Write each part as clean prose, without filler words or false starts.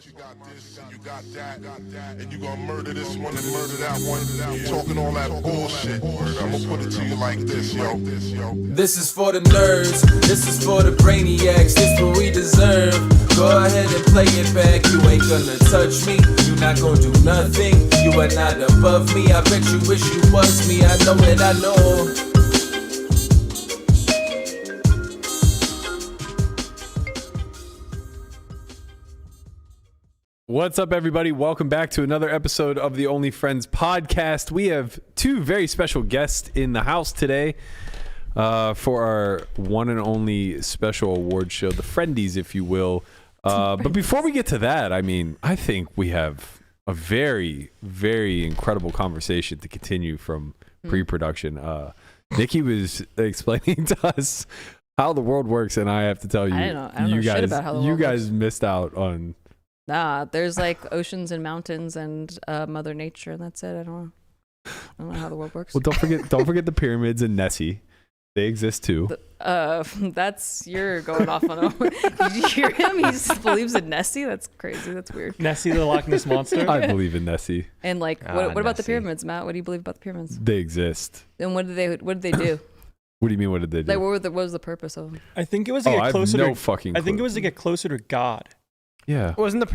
You got this and you got that, and you gonna murder this one and murder that one. Talking all that bullshit. I'm gonna put it to you like this, yo. This is for the nerds, this is for the brainiacs, this what we deserve. Go ahead and play it back, you ain't gonna touch me, you not gonna do nothing, you are not above me. I bet you wish you was me, I know it, I know. What's up, everybody? Welcome back to another episode of the Only Friends podcast. We have two very special guests in the house today for our one and only special award show, the Friendies, if you will. But before we get to that, I think we have a very, very incredible conversation to continue from pre-production. Nikki was explaining to us how the world works, and I have to tell you, I don't know shit about how the world you guys missed out on. Nah, there's like oceans and mountains and Mother Nature, and that's it. I don't know how the world works. Well, don't forget the pyramids and Nessie. They exist too. You're going off on a. Did you hear him? He just believes in Nessie. That's crazy. That's weird. Nessie the Loch Ness monster. I believe in Nessie. And like, what about the pyramids, Matt? What do you believe about the pyramids? They exist. And what did they do? What do you mean? What did they do? Like, what was the purpose of them? I think it was to get closer. I have no fucking clue. I think it was to get closer to God. Yeah. Wasn't it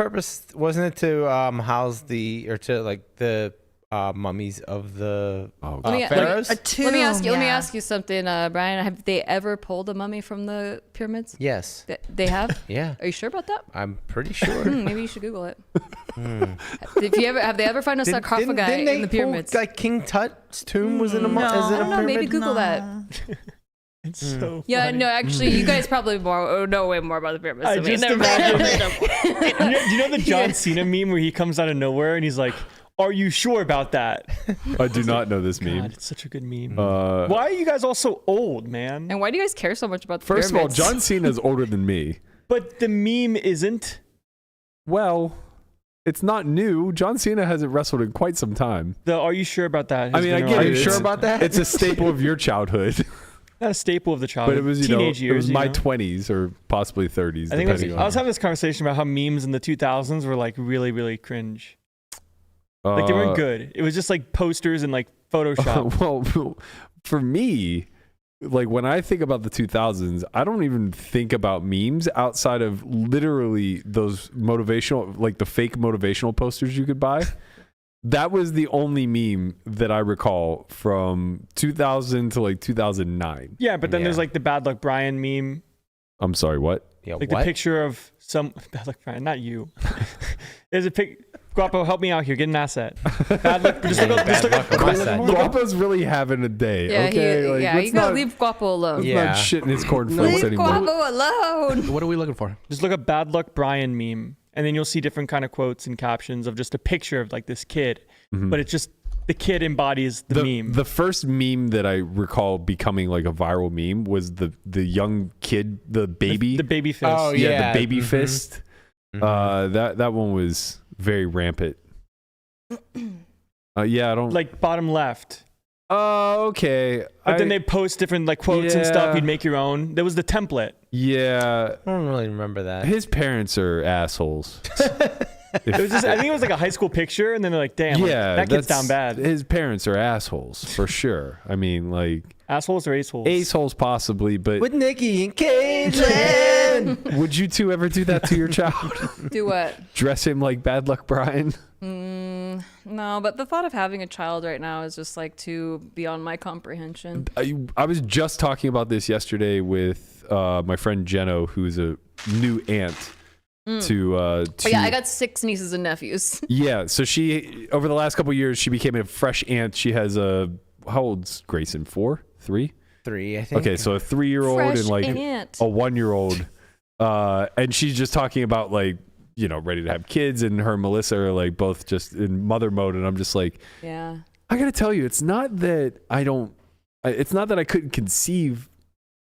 to house the mummies of the pharaohs? Let me ask you something, Brian. Have they ever pulled a mummy from the pyramids? Yes. They have? Yeah. Are you sure about that? I'm pretty sure. Maybe you should Google it. Have they ever found a sarcophagi in the pyramids? Like King Tut's tomb was in a pyramid? I don't know. Maybe Google that. It's so yeah, funny. no, actually, you guys probably know way more about the pyramids. I just imagine. Do you know the John Cena meme where he comes out of nowhere and he's like, "Are you sure about that?" I do not know this meme. God, it's such a good meme. Why are you guys all so old, man? And why do you guys care so much about the First pyramids? of all, John Cena is older than me. But the meme isn't. Well, it's not new. John Cena hasn't wrestled in quite some time. Are you sure about that? I get it. Are you sure about that? It's a staple of your childhood. Not a staple of the childhood. But it was, teenage years. It was my 20s or possibly 30s. I was having this conversation about how memes in the 2000s were like really, really cringe. Like they weren't good. It was just like posters and like Photoshop. Well, for me, like when I think about the 2000s, I don't even think about memes outside of literally those motivational, like the fake motivational posters you could buy. That was the only meme that I recall from 2000 to like 2009. Yeah, but then there's like the Bad Luck Brian meme. I'm sorry, what? Yeah, like the picture of some Bad Luck Brian, not you. There's a pic. Guapo, help me out here. Get an asset. Bad luck. Just look up. Guapo's really having a day. Yeah, okay, you gotta leave Guapo alone. Let's not shit in his cornflakes anymore. Leave Guapo alone. What are we looking for? Just look up Bad Luck Brian meme, and then you'll see different kind of quotes and captions of just a picture of like this kid, but it's just the kid embodies the meme. The first meme that I recall becoming like a viral meme was the young kid, the baby, the baby fist. Oh yeah, the baby fist. That one was very rampant. I don't like bottom left. Oh, okay. But then they post different like quotes and stuff. You'd make your own. There was the template. Yeah, I don't really remember that. His parents are assholes. It was just, I think it was like a high school picture, and then they're like, "Damn, that kid's down bad." His parents are assholes for sure. Like assholes or aceholes? Aceholes possibly, but with Nikki and Caitlin. Would you two ever do that to your child? Do what? Dress him like Bad Luck Brian? No, but the thought of having a child right now is just like too beyond my comprehension. I was just talking about this yesterday with my friend Jeno, who's a new aunt. I got 6 nieces and nephews. Yeah, so she over the last couple of years she became a fresh aunt. She has how old's Grayson? 4, 3, I think. Okay, so a 3-year-old and like aunt. a 1-year-old, and she's just talking about like ready to have kids, and her and Melissa are like both just in mother mode, and I'm just like, yeah, I gotta tell you, it's not that I couldn't conceive.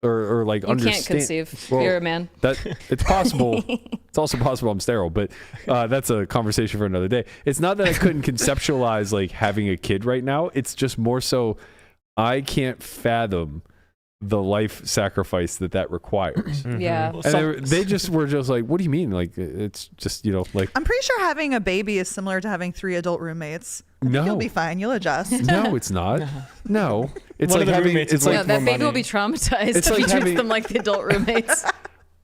Or like understand. You can't conceive. Well, you're a man. That it's possible. It's also possible I'm sterile, but that's a conversation for another day. It's not that I couldn't conceptualize like having a kid right now. It's just more so I can't fathom the life sacrifice that requires. Yeah. And they just were just like, what do you mean? Like, it's just, like. I'm pretty sure having a baby is similar to having 3 adult roommates. No. You'll be fine. You'll adjust. No, it's not. No. It's One like of the having, roommates it's is like, No, that baby will be traumatized It's if like he treats having- them like the adult roommates.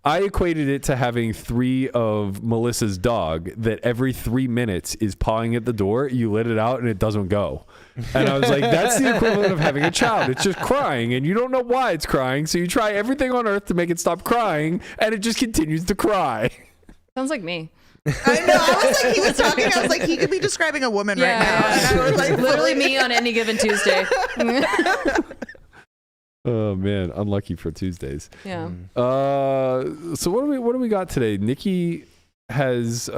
I equated it to having 3 of Melissa's dog that every 3 minutes is pawing at the door. You let it out and it doesn't go. And I was like, that's the equivalent of having a child. It's just crying and you don't know why it's crying. So you try everything on earth to make it stop crying and it just continues to cry. Sounds like me. I know. I was like, he was talking. I was like, he could be describing a woman right now. And I was like, Literally me on any given Tuesday. Oh man, unlucky for Tuesdays. Yeah. So what do we got today? Nikki has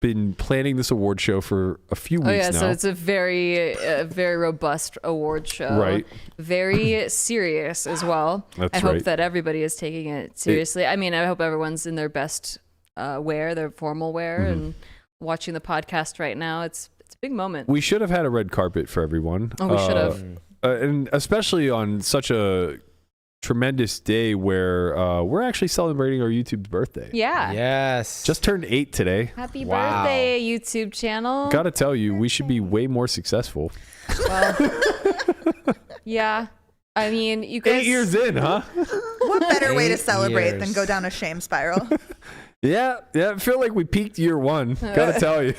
been planning this award show for a few weeks Oh yeah, now. so it's a very robust award show. Right. Very serious as well. That's I hope right. that everybody is taking it seriously. I mean, I hope everyone's in their best wear, their formal wear, and watching the podcast right now. It's a big moment. We should have had a red carpet for everyone. Oh, we should have. And especially on such a tremendous day where we're actually celebrating our YouTube's birthday. Yeah. Yes. Just turned 8 today. Happy Wow. birthday, YouTube channel. Gotta tell you, we should be way more successful. Well, yeah. I mean, you guys. 8 years in, huh? what better way to 8 celebrate than years. go down a shame spiral? Yeah. I feel like we peaked year 1. Gotta tell you.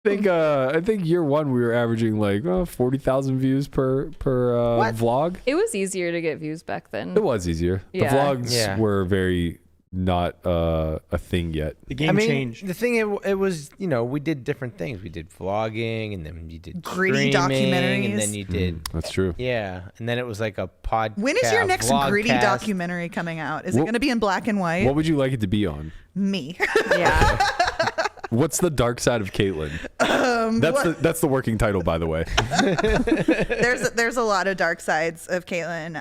I think year 1 we were averaging like 40,000 views per vlog. It was easier to get views back then. It was easier. Yeah. The vlogs Yeah. were very not a thing yet. The game I mean, changed. the thing it was, we did different things. We did vlogging, and then you did Gritty streaming, documentaries. and then you did That's true. yeah, and then it was like a podcast. When is your next gritty vlogcast. documentary coming out? Is it What- going to be in black and white? What would you like it to be on? Me. Yeah. What's the dark side of Caitlyn? That's the working title, by the way. There's a lot of dark sides of Caitlyn.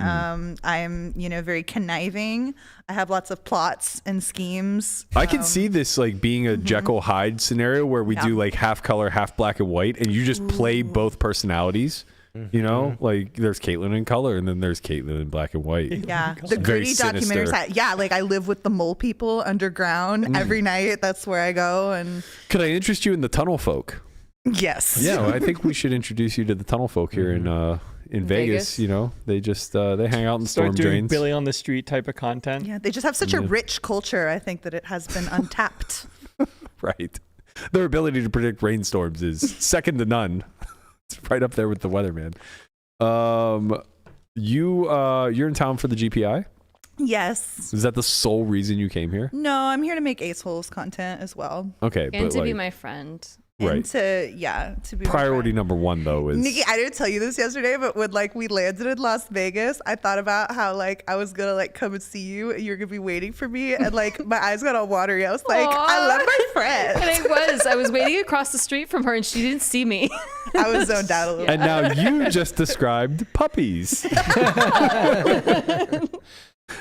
I'm very conniving. I have lots of plots and schemes. I can see this like being a Jekyll Hyde scenario where we do like half color, half black and white, and you just play both personalities. Like there's Caitlyn in color, and then there's Caitlyn in black and white. Yeah, the Very gritty documentaries. sinister. Yeah, like I live with the mole people underground every night. That's where I go. And Could I interest you in the tunnel folk? yes, Yeah, well, I think we should introduce you to the tunnel folk here in Vegas. Vegas. They just they hang out in storm Start doing drains. Billy on the Street type of content. yeah. They just have such a rich culture. I think that it has been untapped. Right. Their ability to predict rainstorms is second to none. It's right up there with the weatherman. You're in town for the GPI? Yes. Is that the sole reason you came here? No, I'm here to make Ace Holes content as well. Okay, And but to be like, my friend. right. And to be my Priority friend. number 1 though is Nikki, I didn't tell you this yesterday, but when we landed in Las Vegas, I thought about how I was gonna come and see you, and you're gonna be waiting for me, and my eyes got all watery. I was like, Aw. I love my friend. And I was waiting across the street from her and she didn't see me. I was zoned out a little. and now you just described puppies.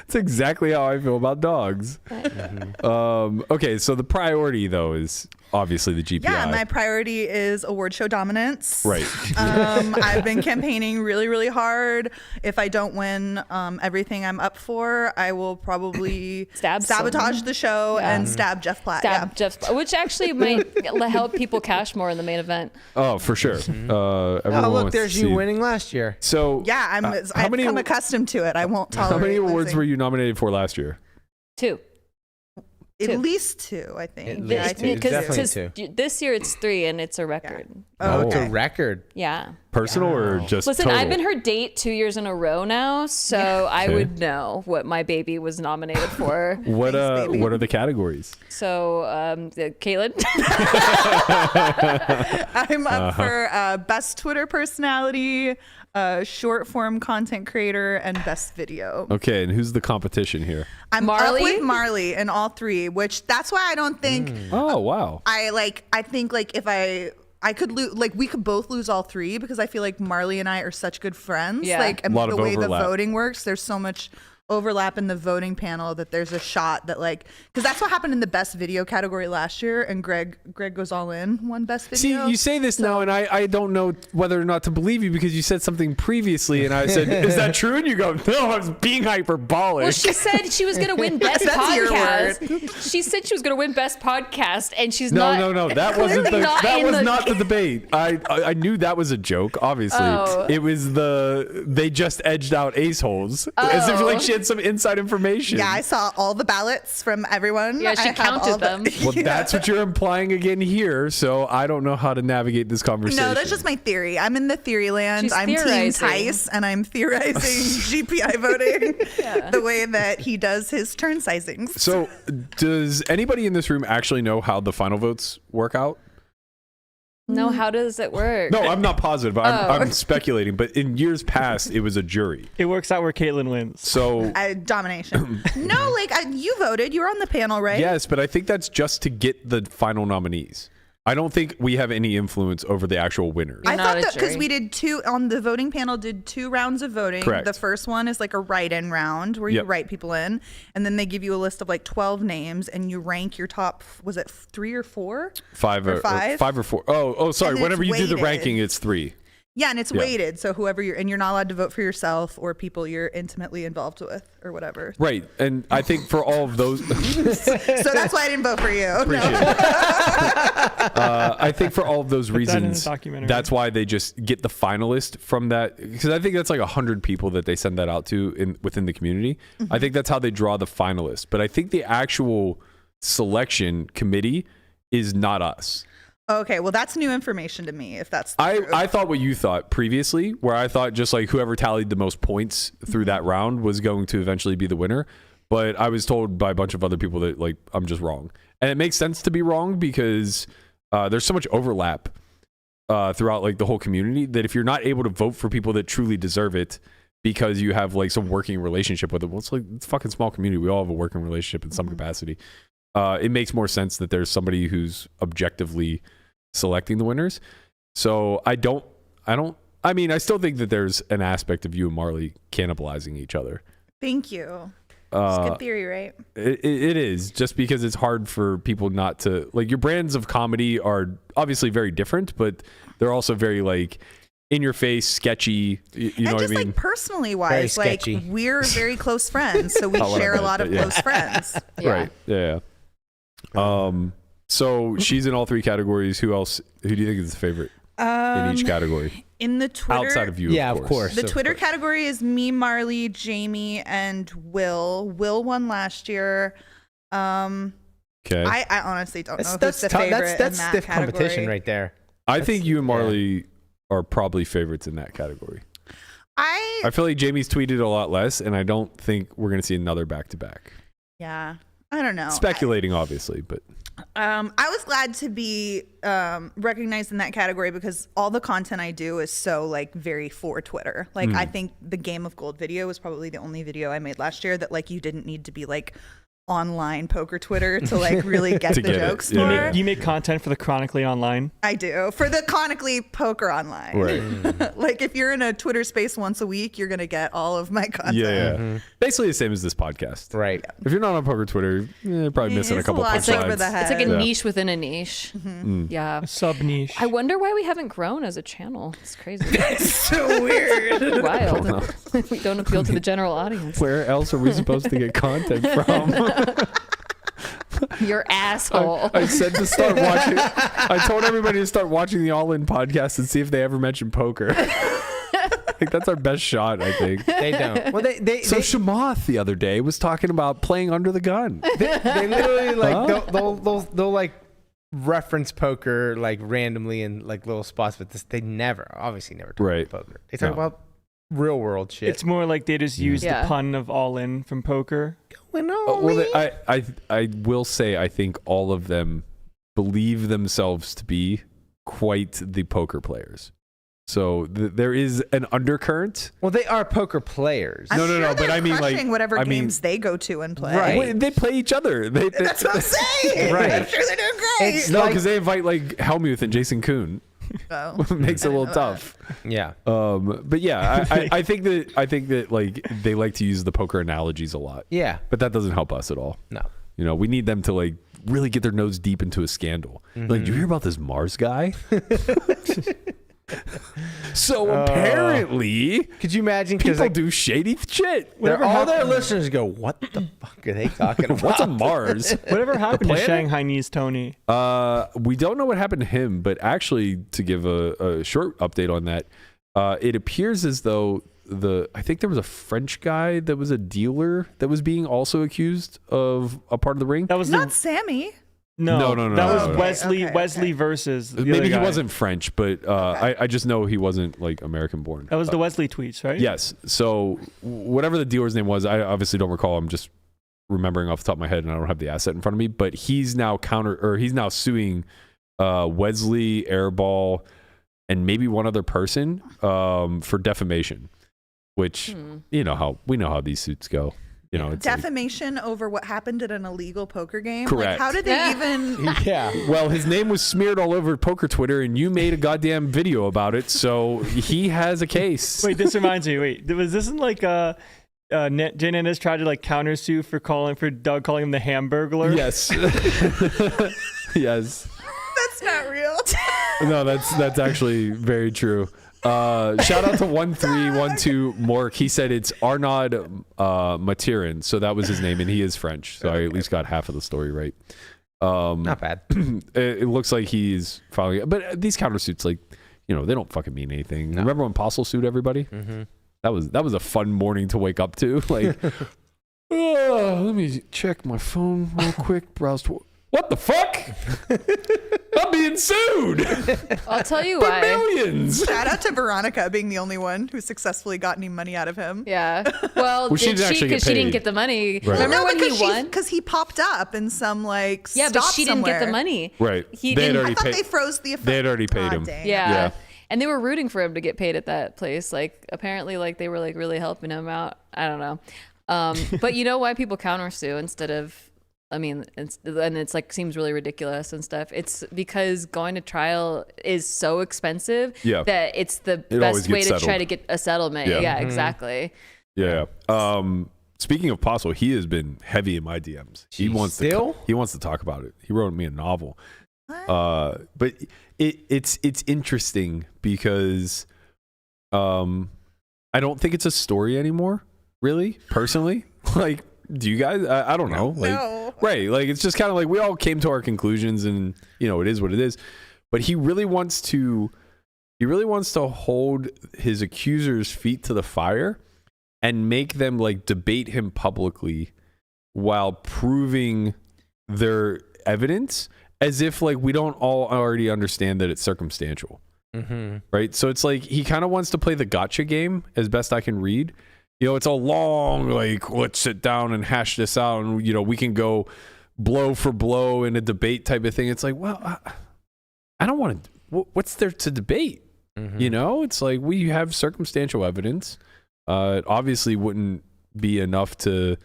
It's exactly how I feel about dogs. Okay, so the priority though is obviously the GPI. Yeah, my priority is award show dominance. Right. I've been campaigning really, really hard. If I don't win everything I'm up for, I will probably sabotage someone. the show and stab Jeff Platt. Stab Jeff, which actually might help people cash more in the main event. Oh, for sure. Everyone Oh, look, wants there's to you see- winning last year. So Yeah, I've become accustomed to it. I won't tolerate how many awards losing. were you nominated for last year? 2. At Two. least 2, I think. At Yeah, I least think two. two. Definitely 2. This year it's 3 and it's a record. Oh, it's okay. a record. Yeah. Personal or just Listen, total? I've been her date 2 years in a row now, so I Okay. would know what my baby was nominated for. What Thanks, baby. what are the categories? So, Caitlin. I'm up for best Twitter personality, short form content creator, and best video. Okay, and who's the competition here? I'm Marley? up with Marley in all 3, which that's why I don't think Oh, wow. I think if I could lose, we could both lose all 3 because I feel like Marley and I are such good friends. Yeah. And Lot the of way overlap. the voting works, there's so much overlap in the voting panel that there's a shot that like, because that's what happened in the best video category last year, and Greg Goes All In won best video. See, you say this now, and I don't know whether or not to believe you because you said something previously, and I said, "Is that true?" And you go, "No, I was being hyperbolic." Well, she said she was going to win best That's your podcast. She said she was going to win best podcast, and she's No, not. no, that wasn't clearly that was in not the debate. I knew that was a joke. Obviously, Oh. it was they just edged out ace holes as if like she had some inside information. Yeah, I saw all the ballots from everyone. Yeah, she I have all counted them. Well, that's what you're implying again here. So I don't know how to navigate this conversation. No, that's just my theory. I'm in the theory land. She's I'm Team theorizing. Tice, and I'm theorizing GPI voting the way that he does his turn sizings. So, does anybody in this room actually know how the final votes work out? No, how does it work? No, I'm not positive. I'm Oh. speculating. But in years past, it was a jury. It works out where Caitlyn wins. So, Domination. No, like you voted. You were on the panel, right? yes, but I think that's just to get the final nominees. I don't think we have any influence over the actual winners. I You're thought not a that because jury. we did two on the voting panel, did 2 rounds of voting. Correct. The first one is like a write-in round where you Yep. write people in, and then they give you a list of like 12 names, and you rank your top. Was it 3 or 4? Five or or 5? 5 or 4. Oh, sorry. And it's Whenever you do the weighted. ranking, it's 3. Yeah, and it's Yeah. weighted, so whoever you're not allowed to vote for yourself or people you're intimately involved with or whatever. Right. And I think for all of those, So that's why I didn't vote for you. appreciate it. I think for all of those Put that in the reasons, documentary. that's why they just get the finalist from that. Because I think that's like 100 people that they send that out to within the community. I think that's how they draw the finalists. But I think the actual selection committee is not us. Okay, well that's new information to me. If that's the truth. I thought what you thought previously, where I thought just like whoever tallied the most points through that round was going to eventually be the winner. But I was told by a bunch of other people that like I'm just wrong. And it makes sense to be wrong because there's so much overlap throughout like the whole community that if you're not able to vote for people that truly deserve it because you have like some working relationship with them, well, it's like it's a fucking small community. We all have a working relationship in some capacity. It makes more sense that there's somebody who's objectively selecting the winners. So I mean, I still think that there's an aspect of you and Marley cannibalizing each other. Thank you. It's a good theory, right? It is, just because it's hard for people not to like your brands of comedy are obviously very different, but they're also very like in your face, sketchy. You know And what I just mean? like personally Very wise, like sketchy. we're very close friends, so we I'll let share him a lot bet of that, yeah. close friends. Yeah. Right. Yeah. So she's in all 3 categories. Who do you think is the favorite in each category? In the Twitter, Outside of you, Yeah, of of course. course. the of Twitter course. category is me, Marley, Jamie, and Will. Will won last year. Okay. I honestly don't know That's who's the tough. favorite That's in that stiff category. competition right there. I think you and Marley are probably favorites in that category. I feel like Jamie's tweeted a lot less, and I don't think we're going to see another back-to-back. Yeah, I don't know. Speculating, obviously, but I was glad to be recognized in that category because all the content I do is so like very for Twitter. Like I think the Game of Gold video was probably the only video I made last year that like you didn't need to be like online poker Twitter to like really get To the get it, jokes yeah. for. You make content for the Chronically Online. I do for the Chronically Poker Online. right. Like if you're in a Twitter space once a week, you're gonna get all of my content. Yeah. Basically the same as this podcast. Right. If you're not on poker Twitter, you're probably missing a It's couple lot punchlines. over the head. It's like a Yeah. niche within a niche. Yeah. A sub niche. I wonder why we haven't grown as a channel. It's crazy. so weird. Wild. We don't appeal to the general audience. Where else are we supposed to get content from? Your asshole. I said to start watching. I told everybody to start watching the All In podcast and see if they ever mention poker. I think that's our best shot. I think. They don't. Well, they Shamath the other day was talking about playing under the gun. they literally like Huh? they'll like reference poker like randomly in like little spots, but they obviously never talk Right. about poker. They talk No. about real world shit. It's more like they just use Yeah. the pun of all in from poker. I will say I think all of them believe themselves to be quite the poker players. So there is an undercurrent. Well, they are poker players. I'm No, sure but they're I mean, like, crushing whatever I mean- games they go to and play. Right. Wait, they play each other. That's what I'm saying. Right. I'm sure they're doing great. It's No, like- because they invite like Helmuth and Jason Kuhn. Oh. Makes it a little tough. Yeah. But yeah, I think that like they like to use the poker analogies a lot. Yeah. But that doesn't help us at all. No. You know, we need them to like really get their nose deep into a scandal. Like, do you hear about this Mars guy? So apparently, could you imagine? people Like, do shady shit. all their listeners go, "What the fuck are they talking about? What's a Mars? Whatever happened to planet? Shanghainese Tony? We don't know what happened to him, but actually, to give a short update on that, it appears as though I think there was a French guy that was a dealer that was being also accused of a part of the ring. That was Not Sammy. No. That was Okay, Wesley versus. The Maybe other he guy. wasn't French, but I just know he wasn't like American born. That was the Wesley tweets, right? Yes. So whatever the dealer's name was, I obviously don't recall. I'm just remembering off the top of my head, and I don't have the asset in front of me. But he's now suing Wesley, Airball, and maybe one other person for defamation. Which we know how these suits go. You know, it's Defamation over what happened at an illegal poker game. Correct. Like, how did they even? Yeah. well, his name was smeared all over poker Twitter, and you made a goddamn video about it, so he has a case. Wait, this reminds me. Wait, was this in like Jay Nanez tried to like countersue for Doug calling him the Hamburglar? Yes. Yes. That's not real. No, that's actually very true. Shout out to 1312 Mork. He said it's Arnaud Matirin, so that was his name, and he is French. So I at least got half of the story right. Not bad. It looks like he's filing, but these countersuits, like, you know, they don't fucking mean anything. No. Remember when Postle sued everybody? Mm-hmm. That was a fun morning to wake up to. Like, let me check my phone real quick. Browse. What the fuck? I'm being sued. I'll tell you For why. millions. Shout out to Veronica being the only one who successfully got any money out of him. Yeah. Well, she did didn't she? actually get Because she didn't paid. get the money. Right. Remember No, when he because won? Because he popped up in some like Yeah, but stop she didn't get the somewhere. money. Right. He They had didn't. already I thought paid. they froze the. They had already paid him. Dang. Yeah. Yeah. And they were rooting for him to get paid at that place. Like, apparently, like, they were, like, really helping him out. I don't know. But you know why people countersue instead of, I mean, it's like, seems really ridiculous and stuff. It's because going to trial is so expensive that it's the always best way gets to try settled. to get a settlement. Yeah. Yeah, Mhm. exactly. Yeah. Speaking of Postle, he has been heavy in my DMs. He wants to talk about it. He wrote me a novel. But it's interesting because I don't think it's a story anymore, really, personally. Like, do you guys? I don't know. Like, No. right. Like, it's just kind of like we all came to our conclusions, and you know, it is what it is. But he really wants to hold his accusers' feet to the fire and make them like debate him publicly while proving their evidence as if like we don't all already understand that it's circumstantial. Mm-hmm. Right. So it's like he kind of wants to play the gotcha game as best I can read. You know, it's a long, like, let's sit down and hash this out. And, you know, we can go blow for blow in a debate type of thing. It's like, well, I don't want to. What's there to debate? Mm-hmm. You know, it's like we have circumstantial evidence. It obviously wouldn't be enough to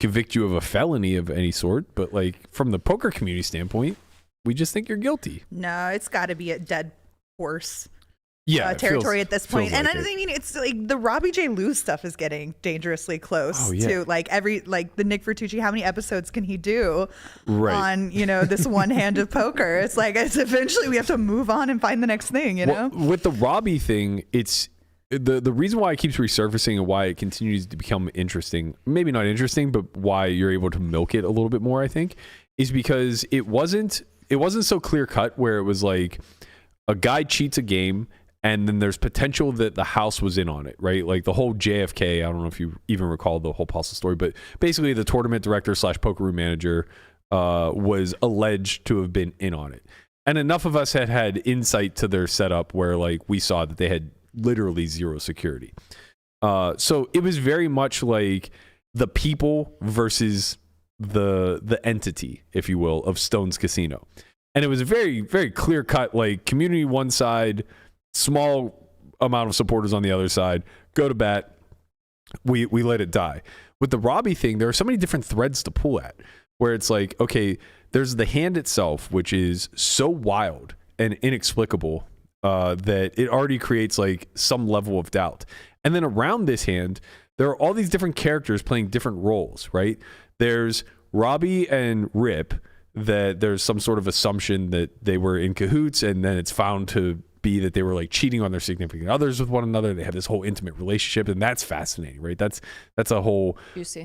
convict you of a felony of any sort. But like from the poker community standpoint, we just think you're guilty. No, it's got to be a dead horse It territory feels- at this point. feels And like I it. mean, it's like the Robbie J. Lou stuff is getting dangerously close Oh, yeah. to like the Nick Vertucci. How many episodes can he do Right. on, you know, this one hand of poker? It's like, it's eventually we have to move on and find the next thing, you know? Well, with the Robbi thing, it's the reason why it keeps resurfacing and why it continues to become interesting, maybe not interesting, but why you're able to milk it a little bit more, I think, is because it wasn't so clear cut where it was like a guy cheats a game and then there's potential that the house was in on it, right? Like the whole JFK, I don't know if you even recall the whole Postle story, but basically the tournament director / poker room manager was alleged to have been in on it. And enough of us had insight to their setup where like we saw that they had literally zero security. So it was very much like the people versus the entity, if you will, of Stone's Casino. And it was very, very clear cut, like community one side, small amount of supporters on the other side, go to bat, we let it die. With the Robbi thing, there are so many different threads to pull at where it's like, okay, there's the hand itself, which is so wild and inexplicable that it already creates like some level of doubt. And then around this hand, there are all these different characters playing different roles, right? There's Robbi and Rip, that there's some sort of assumption that they were in cahoots, and then it's found to be that they were like cheating on their significant others with one another. They have this whole intimate relationship, and that's fascinating, right? That's a whole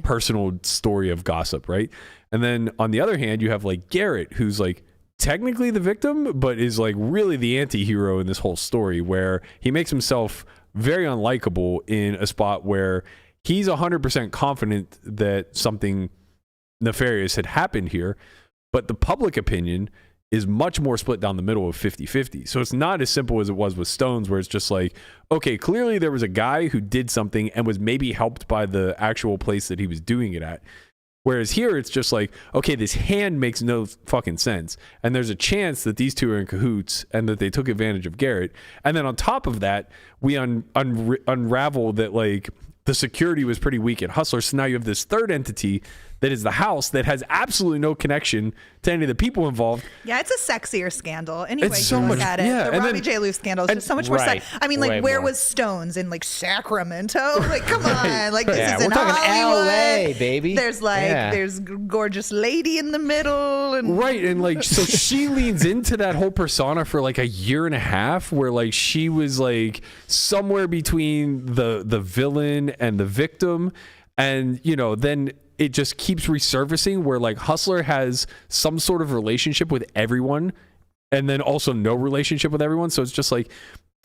personal story of gossip, right? And then on the other hand, you have like Garrett, who's like technically the victim, but is like really the anti-hero in this whole story, where he makes himself very unlikable in a spot where he's 100% confident that something nefarious had happened here, but the public opinion is much more split down the middle of 50-50. So it's not as simple as it was with Stones, where it's just like, okay, clearly there was a guy who did something and was maybe helped by the actual place that he was doing it at. Whereas here, it's just like, okay, this hand makes no fucking sense. And there's a chance that these two are in cahoots and that they took advantage of Garrett. And then on top of that, we unravel that like the security was pretty weak at Hustler. So now you have this third entity that is the house that has absolutely no connection to any of the people involved. Yeah, it's a sexier scandal. Anyway, It's you so look much- at it. yeah, The and Robbi then- J. Lou scandal is just so much more Right. sex. I mean, like, Way where more. was Stones in like Sacramento? Like, come on, like this Yeah, is we're in talking Hollywood. LA, baby. There's like Yeah. there's gorgeous lady in the middle, and Right, and like so she leans into that whole persona for like a year and a half, where like she was like somewhere between the villain and the victim, and you know, then it just keeps resurfacing where like Hustler has some sort of relationship with everyone and then also no relationship with everyone. So it's just like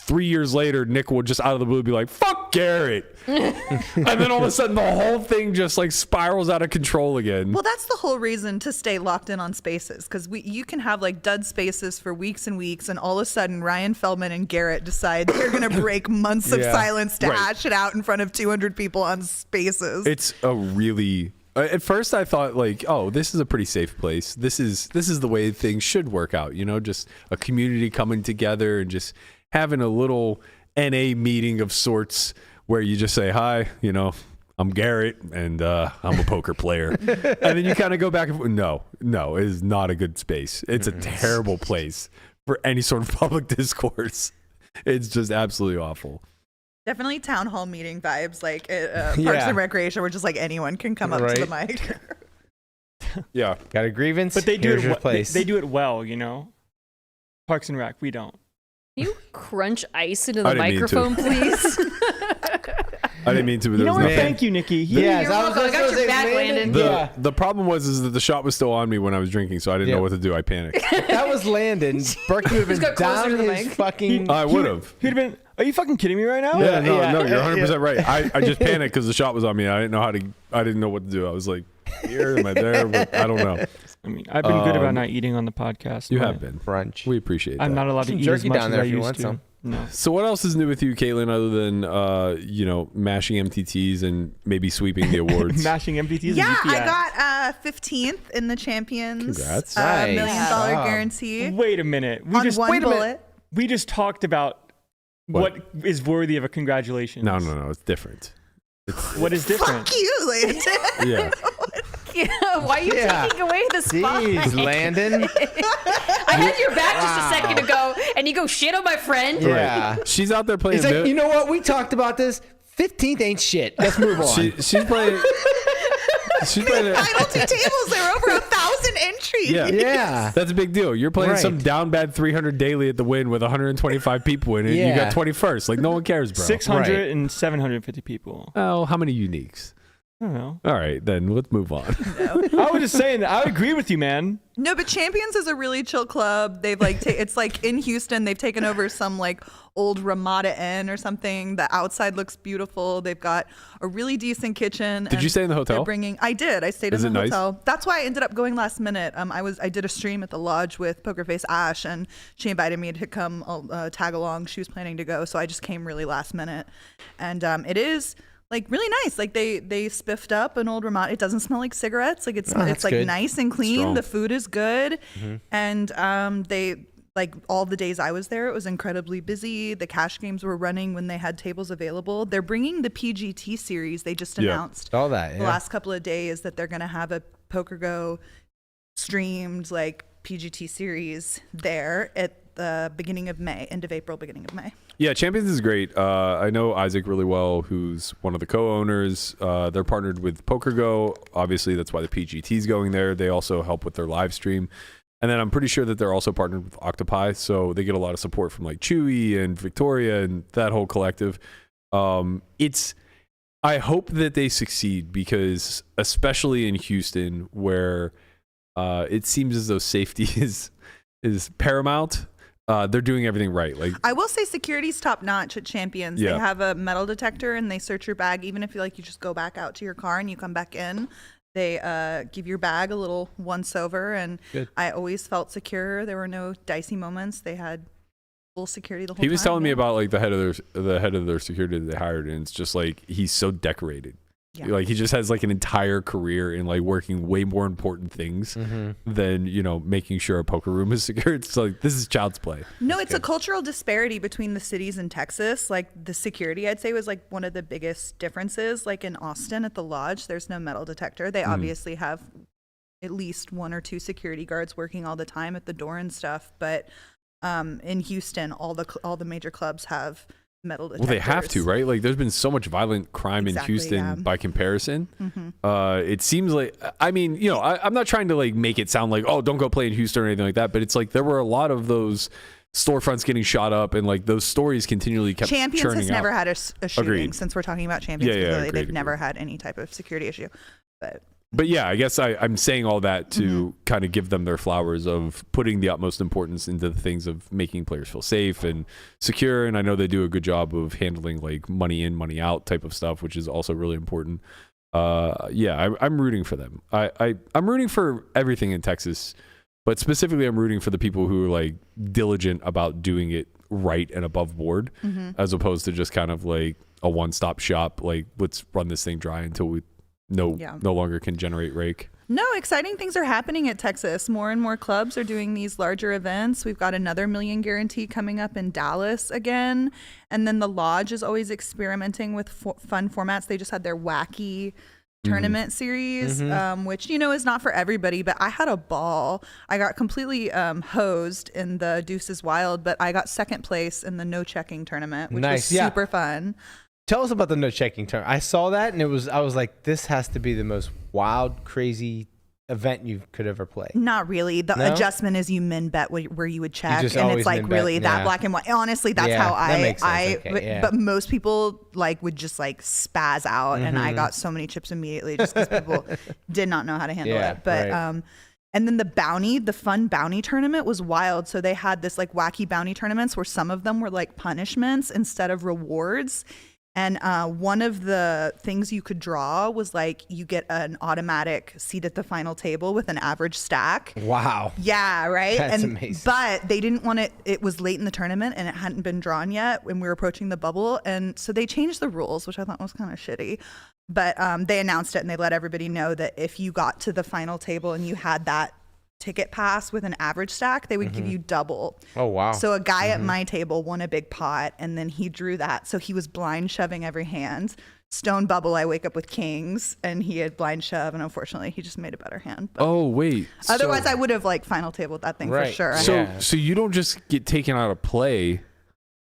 3 years later, Nick will just out of the blue be like, fuck Garrett. And then all of a sudden the whole thing just like spirals out of control again. well, that's the whole reason to stay locked in on Spaces, because you can have like dud Spaces for weeks and weeks, and all of a sudden Ryan Feldman and Garrett decide they're gonna break months of Yeah. silence to Right. hash it out in front of 200 people on Spaces. It's a really at first I thought like, oh, this is a pretty safe place. This is the way things should work out, you know, just a community coming together and just having a little NA meeting of sorts where you just say, hi, you know, I'm Garrett and I'm a poker player. And then you kind of go back and forth. No, it is not a good space. It's a terrible place for any sort of public discourse. It's just absolutely awful. Definitely town hall meeting vibes, like Parks Yeah. and Recreation, where just like anyone can come up to the mic. Yeah. Got a grievance? But they do Here's it. your They, place. they do it well, you know. Parks and Rec, we don't. You crunch ice into I the didn't mean to. microphone, please. I didn't mean to, but You there know was what? nothing. Thank you, Nikki. Yes, You're I was welcome. I just got gonna your say, back, Landon. The problem was that the shot was still on me when I was drinking, so I didn't know Yeah. what to do. I panicked. If that was Landon, Berkey would have Just been got closer down to the his mic. fucking... I would have. He'd have been. Are you fucking kidding me right now? Yeah, no, Yeah, you're yeah, 100% right. I just panicked because the shot was on me. I didn't know I didn't know what to do. I was like, here, am I there? But I don't know. I mean, I've been good about not eating on the podcast. You but have been. Brunch. We appreciate that. I'm not allowed to Some eat jerky as much down as there I if you used want to. some. No. So what else is new with you, Caitlin, other than you know, mashing MTTs and maybe sweeping the awards? Mashing MPTs. Yeah, and GPIs. I got 15th in the Champions. Congrats. Nice. $1 million Wow. guarantee Wait a minute. on one bullet. Minute. We just talked about what is worthy of a congratulations. No, it's different. What is different? Fuck you, Landon. Yeah. Why are you Yeah. taking away the spotlight? Jeez, Landon. I had your back just a second ago, and you go shit on my friend. Yeah. She's out there playing. He's like, you know what? We talked about this. 15th ain't shit. Let's move on. She's playing. She's playing. Final two tables, there were over 1,000 entries. Yeah. Yeah. That's a big deal. You're playing Right. some down bad 300 daily at the win with 125 people in it. You Yeah. got 21st. Like no one cares, bro. 600 and 750 people. Oh, how many uniques? I don't know. All right, then let's move on. I was just saying that. I agree with you, man. No, but Champions is a really chill club. They've like, it's like in Houston, they've taken over some like old Ramada Inn or something. The outside looks beautiful. They've got a really decent kitchen. Did you stay in the hotel? I did. I stayed Is in it the nice? hotel. That's why I ended up going last minute. I did a stream at the lodge with Pokerface Ash, and she invited me to come tag along. She was planning to go, so I just came really last minute. And it is like really nice. Like they spiffed up an old Ramada. It doesn't smell like cigarettes. Like it's like good. nice and clean. Strong. The food is good, and they. Like all the days I was there, it was incredibly busy. The cash games were running when they had tables available. They're bringing the PGT series. They just Yeah. announced All that. the Yeah. last couple of days that they're going to have a Poker Go streamed like PGT series there at the beginning of May, end of April, beginning of May. Yeah, Champions is great. I know Isaac really well, who's one of the co-owners. They're partnered with PokerGo. Obviously, that's why the PGT is going there. They also help with their live stream. And then I'm pretty sure that they're also partnered with Octopi, so they get a lot of support from like Chewy and Victoria and that whole collective. I hope that they succeed because, especially in Houston, where it seems as though safety is paramount, they're doing everything right. Like, I will say security's top notch at Champions. Yeah. They have a metal detector and they search your bag. Even if you just go back out to your car and you come back in, they give your bag a little once over. And Good. I always felt secure. There were no dicey moments. They had full security the whole time. he was telling me yeah. about like the head of their security that they hired, and it's just like he's so decorated. Yeah. Like he just has like an entire career in like working way more important things than making sure a poker room is secure. It's like this is child's play. No, it's a cultural disparity between the cities in Texas. Like the security, I'd say, was like one of the biggest differences. Like in Austin at the lodge, there's no metal detector. They obviously have at least 1 or 2 security guards working all the time at the door and stuff. But in Houston, all the major clubs have metal detectors. Well, they have to, right? Like, there's been so much violent crime in Houston by comparison. It seems like, I'm not trying to like make it sound like, oh, don't go play in Houston or anything like that. But it's like there were a lot of those storefronts getting shot up, and like those stories continually kept Champions churning has never out. had a shooting. Agreed. Since we're talking about Champions, Yeah, they've agreed. never had any type of security issue. But yeah, I guess I'm saying all that to kind of give them their flowers of putting the utmost importance into the things of making players feel safe and secure. And I know they do a good job of handling like money in, money out type of stuff, which is also really important. I'm rooting for them. I'm rooting for everything in Texas, but specifically I'm rooting for the people who are like diligent about doing it right and above board, as opposed to just kind of like a one-stop shop. Like, let's run this thing dry until we no longer can generate rake. No, exciting things are happening at Texas. More and more clubs are doing these larger events. We've got another $1 million guarantee coming up in Dallas again. And then the Lodge is always experimenting with fun formats. They just had their wacky tournament series, which, is not for everybody, but I had a ball. I got completely hosed in the Deuces Wild, but I got second place in the no checking tournament, which was super fun. Tell us about the no checking turn. I saw that and I was like, this has to be the most wild, crazy event you could ever play. Not really. The adjustment is you min bet where you would check, and it's like really that black and white. Honestly, that's how but most people like would just like spaz out, and I got so many chips immediately just because people did not know how to handle it. But and then the fun bounty tournament was wild. So they had this like wacky bounty tournaments where some of them were like punishments instead of rewards. And one of the things you could draw was like you get an automatic seat at the final table with an average stack. Wow. Yeah, right? That's amazing. But they didn't want it. It was late in the tournament and it hadn't been drawn yet when we were approaching the bubble. And so they changed the rules, which I thought was kind of shitty. But they announced it and they let everybody know that if you got to the final table and you had that ticket pass with an average stack, they would give you double. Oh, wow. So a guy at my table won a big pot and then he drew that. So he was blind shoving every hand. Stone bubble, I wake up with kings, and he had blind shove, and unfortunately he just made a better hand. But oh, wait. otherwise I would have like final tabled that thing for sure. So you don't just get taken out of play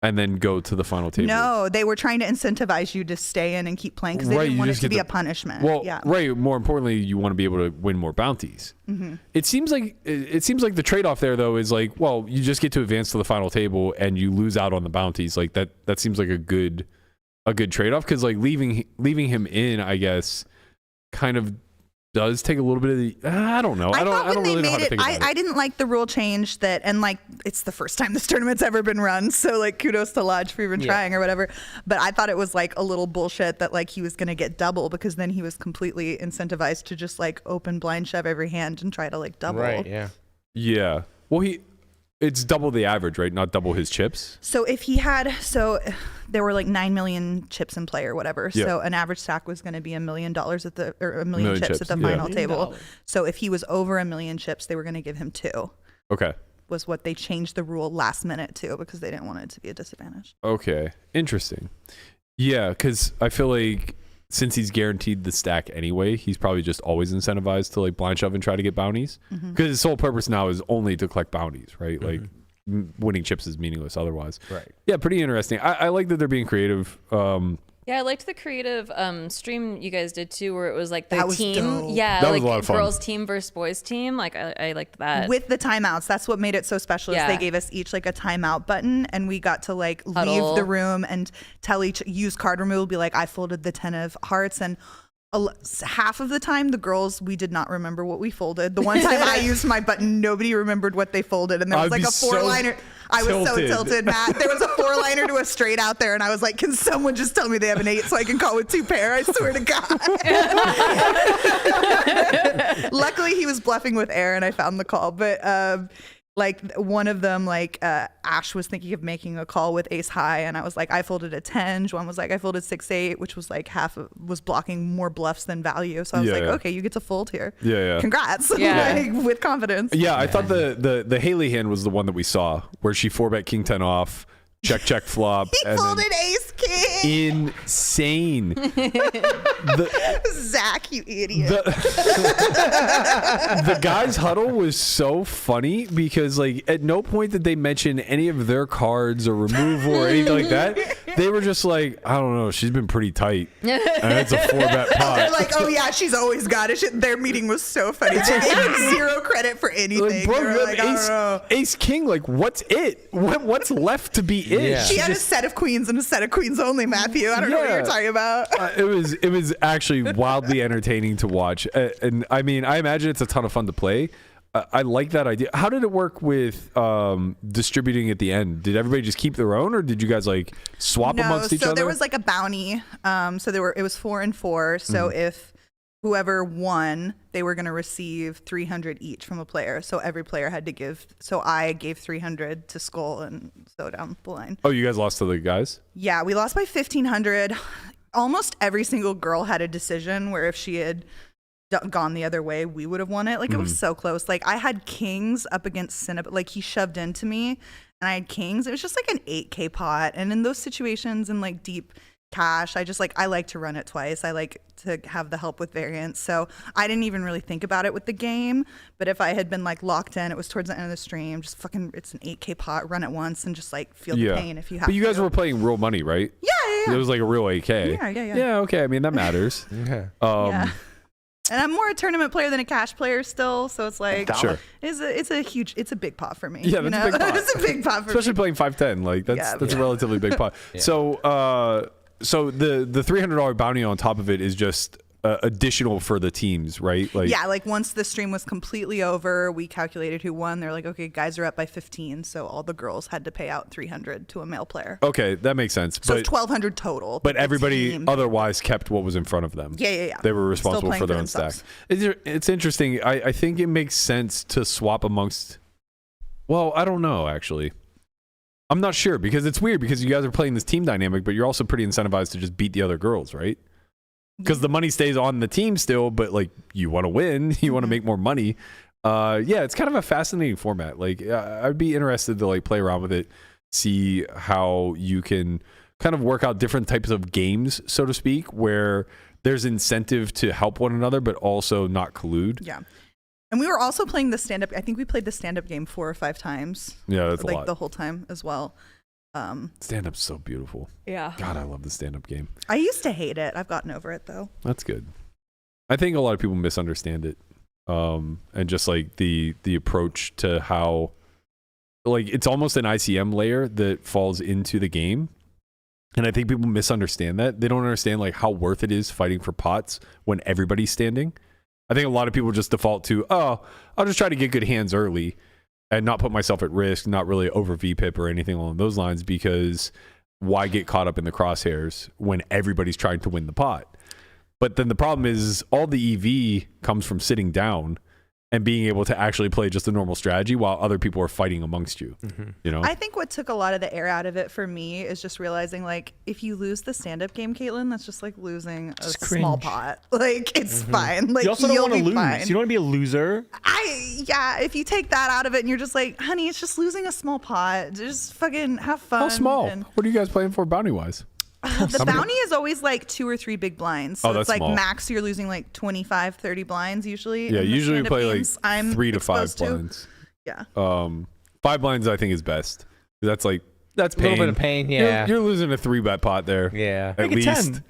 and then go to the final table. No, they were trying to incentivize you to stay in and keep playing because they didn't want it to be a punishment. Well, right. More importantly, you want to be able to win more bounties. It seems like the trade-off there, though, is like, well, you just get to advance to the final table and you lose out on the bounties. Like that seems like a good trade-off, because like leaving him in, I guess, kind of does take a little bit of the I don't know. I don't really know how to think about it. I didn't like the rule change that, and like it's the first time this tournament's ever been run, so like kudos to Lodge for even trying or whatever. But I thought it was like a little bullshit that like he was gonna get double, because then he was completely incentivized to just like open blind shove every hand and try to like double. Right. Yeah. Yeah. Well, it's double the average, right? Not double his chips. So if he had, there were like 9 million chips in play or whatever. Yeah. So an average stack was going to be $1 million or $1 million chips at the final table. So if he was over 1 million chips, they were going to give him 2. Okay. Was what they changed the rule last minute to, because they didn't want it to be a disadvantage. Okay. Interesting. Yeah, because I feel like since he's guaranteed the stack anyway, he's probably just always incentivized to like blind shove and try to get bounties, because his sole purpose now is only to collect bounties, right? Like winning chips is meaningless otherwise. Right. Yeah, pretty interesting. I like that they're being creative. Yeah, I liked the creative stream you guys did too, where it was like the That was team. dope. Yeah, That was like a lot of fun. girls team versus boys team. Like I liked that. With the timeouts, that's what made it so special. Is Yeah. they gave us each like a timeout button, and we got to like Huddle. leave the room and use card removal. Be like, I folded the 10 of hearts, and half of the time the girls, we did not remember what we folded. The one time I used my button, nobody remembered what they folded, and there was I'd like be a 4-liner. I was so tilted, Matt. There was a 4-liner to a straight out there, and I was like, can someone just tell me they have an 8 so I can call with 2 pair? I swear to God. Luckily, he was bluffing with air, and I found the call. But like one of them, like Ash was thinking of making a call with ace high, and I was like, I folded a 10. Juan was like, I folded 6-8, which was like was blocking more bluffs than value. So I was like, okay, you get to fold here. Yeah. Congrats. Yeah. Like, with confidence. Yeah, I thought the Haley hand was the one that we saw where she 4-bet king 10 off, check flop. He and folded ace king. insane. Zach, you idiot. The guys' huddle was so funny because like at no point did they mention any of their cards or removal or anything like that. They were just like, I don't know, she's been pretty tight. And it's a 4-bet pot. They're like, oh yeah, she's always got it. Their meeting was so funny. They gave him 0 credit for anything. Like, bro, They were you like, have I don't know. ace king. Like, what's it? What's left to be it? Yeah. She had a set of queens and a set of queens only, Matthew. I don't know what you're talking about. It was actually wildly entertaining to watch, and I mean, I imagine it's a ton of fun to play. I like that idea. How did it work with distributing at the end? Did everybody just keep their own, or did you guys like swap amongst each other? So there was like a bounty. So it was 4 and 4. So if whoever won, they were going to receive 300 each from a player. So every player had to give. So I gave 300 to Skull, and so down the line. Oh, you guys lost to the guys? Yeah, we lost by 1,500. Almost every single girl had a decision where if she had gone the other way, we would have won it. Like, it was so close. Like, I had kings up against Cinnabon. Like, he shoved into me, and I had kings. It was just like an 8K pot. And in those situations, in like deep cash, I like to run it twice. I like to have the help with variance. So I didn't even really think about it with the game. But if I had been like locked in, it was towards the end of the stream, just fucking, it's an 8K pot, run it once and just like feel the pain if you have to. But you guys were playing real money, right? Yeah. It was like a real AK. Yeah. Yeah, okay. I mean, that matters. Yeah. Yeah. And I'm more a tournament player than a cash player still, so it's like Sure. it's a big pot for me. Yeah, that's a big pot. It's a big pot for Especially me. playing 5-10. Like that's a relatively big pot. Yeah. So the $300 bounty on top of it is just additional for the teams, right? Like Yeah, like once the stream was completely over, we calculated who won. They're like, okay, guys are up by 15, so all the girls had to pay out 300 to a male plaplayer. Okay, that makes sense. So it's 1,200 total. But the everybody team. otherwise kept what was in front of them. Yeah. They were responsible playing for their for own stack. themselves. It's interesting. I think it makes sense to swap amongst. Well, I don't know actually. I'm not sure because it's weird because you guys are playing this team dynamic, but you're also pretty incentivized to just beat the other girls, right? Because the money stays on the team still, but like you want to win, you want to make more money. Yeah, it's kind of a fascinating format. Like I'd be interested to like play around with it, see how you can kind of work out different types of games, so to speak, where there's incentive to help one another, but also not collude. Yeah. And we were also playing the stand-up. I think we played the stand-up game 4 or 5 times. Yeah, that's a like lot. the whole time as well. Stand-up's so beautiful. Yeah. God, I love the stand-up game. I used to hate it. I've gotten over it though. That's good. I think a lot of people misunderstand it, and just like the approach to how, like, it's almost an ICM layer that falls into the game, and I think people misunderstand that. They don't understand like how worth it is fighting for pots when everybody's standing. I think a lot of people just default to, oh, I'll just try to get good hands early and not put myself at risk, not really over VPIP or anything along those lines, because why get caught up in the crosshairs when everybody's trying to win the pot? But then the problem is all the EV comes from sitting down and being able to actually play just a normal strategy while other people are fighting amongst you. You know? I think what took a lot of the air out of it for me is just realizing, like, if you lose the stand-up game, Caitlin, that's just like losing a small cringe. pot. Like, it's fine. Like, You also don't you'll want to be lose. fine. You don't want to be a loser. If you take that out of it and you're just like, honey, it's just losing a small pot. Just fucking have fun. How small? And What are you guys playing for bounty-wise? the bounty is always like 2 or 3 big blinds. So Oh, it's that's like small. max you're losing like 25, 30 blinds usually. Yeah, in the usually we stand-up play games like I'm 3 to 5 exposed to. blinds. Yeah. 5 5 blinds I think is best. That's pain. A little bit of pain, yeah. You're losing a 3-bet pot there. Yeah. At Make it least. 10.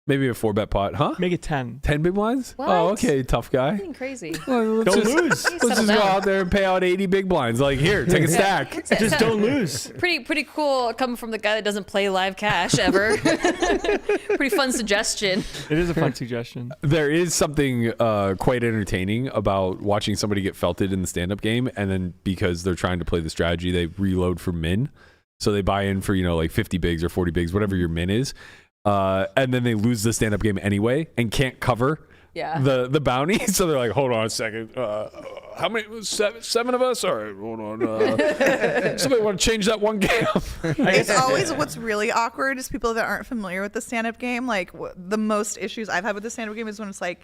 Maybe a 4-bet pot, huh? Make it 10. 10 big blinds? What? Oh, okay, tough guy. Being crazy. Well, let's Don't just, lose. Let's Settle just go down. out there and pay out 80 big blinds. Like, here, take a stack. Just don't lose. Pretty cool coming from the guy that doesn't play live cash ever. Pretty fun suggestion. It is a fun suggestion. There is something quite entertaining about watching somebody get felted in the stand-up game, and then because they're trying to play the strategy, they reload for min. So they buy in for, like 50 bigs or 40 bigs, whatever your min is. And then they lose the stand-up game anyway and can't cover the bounty. So they're like, hold on a second. How many? Seven of us? All right, hold on. Somebody want to change that one game? It's always what's really awkward is people that aren't familiar with the stand-up game. Like the most issues I've had with the stand-up game is when it's like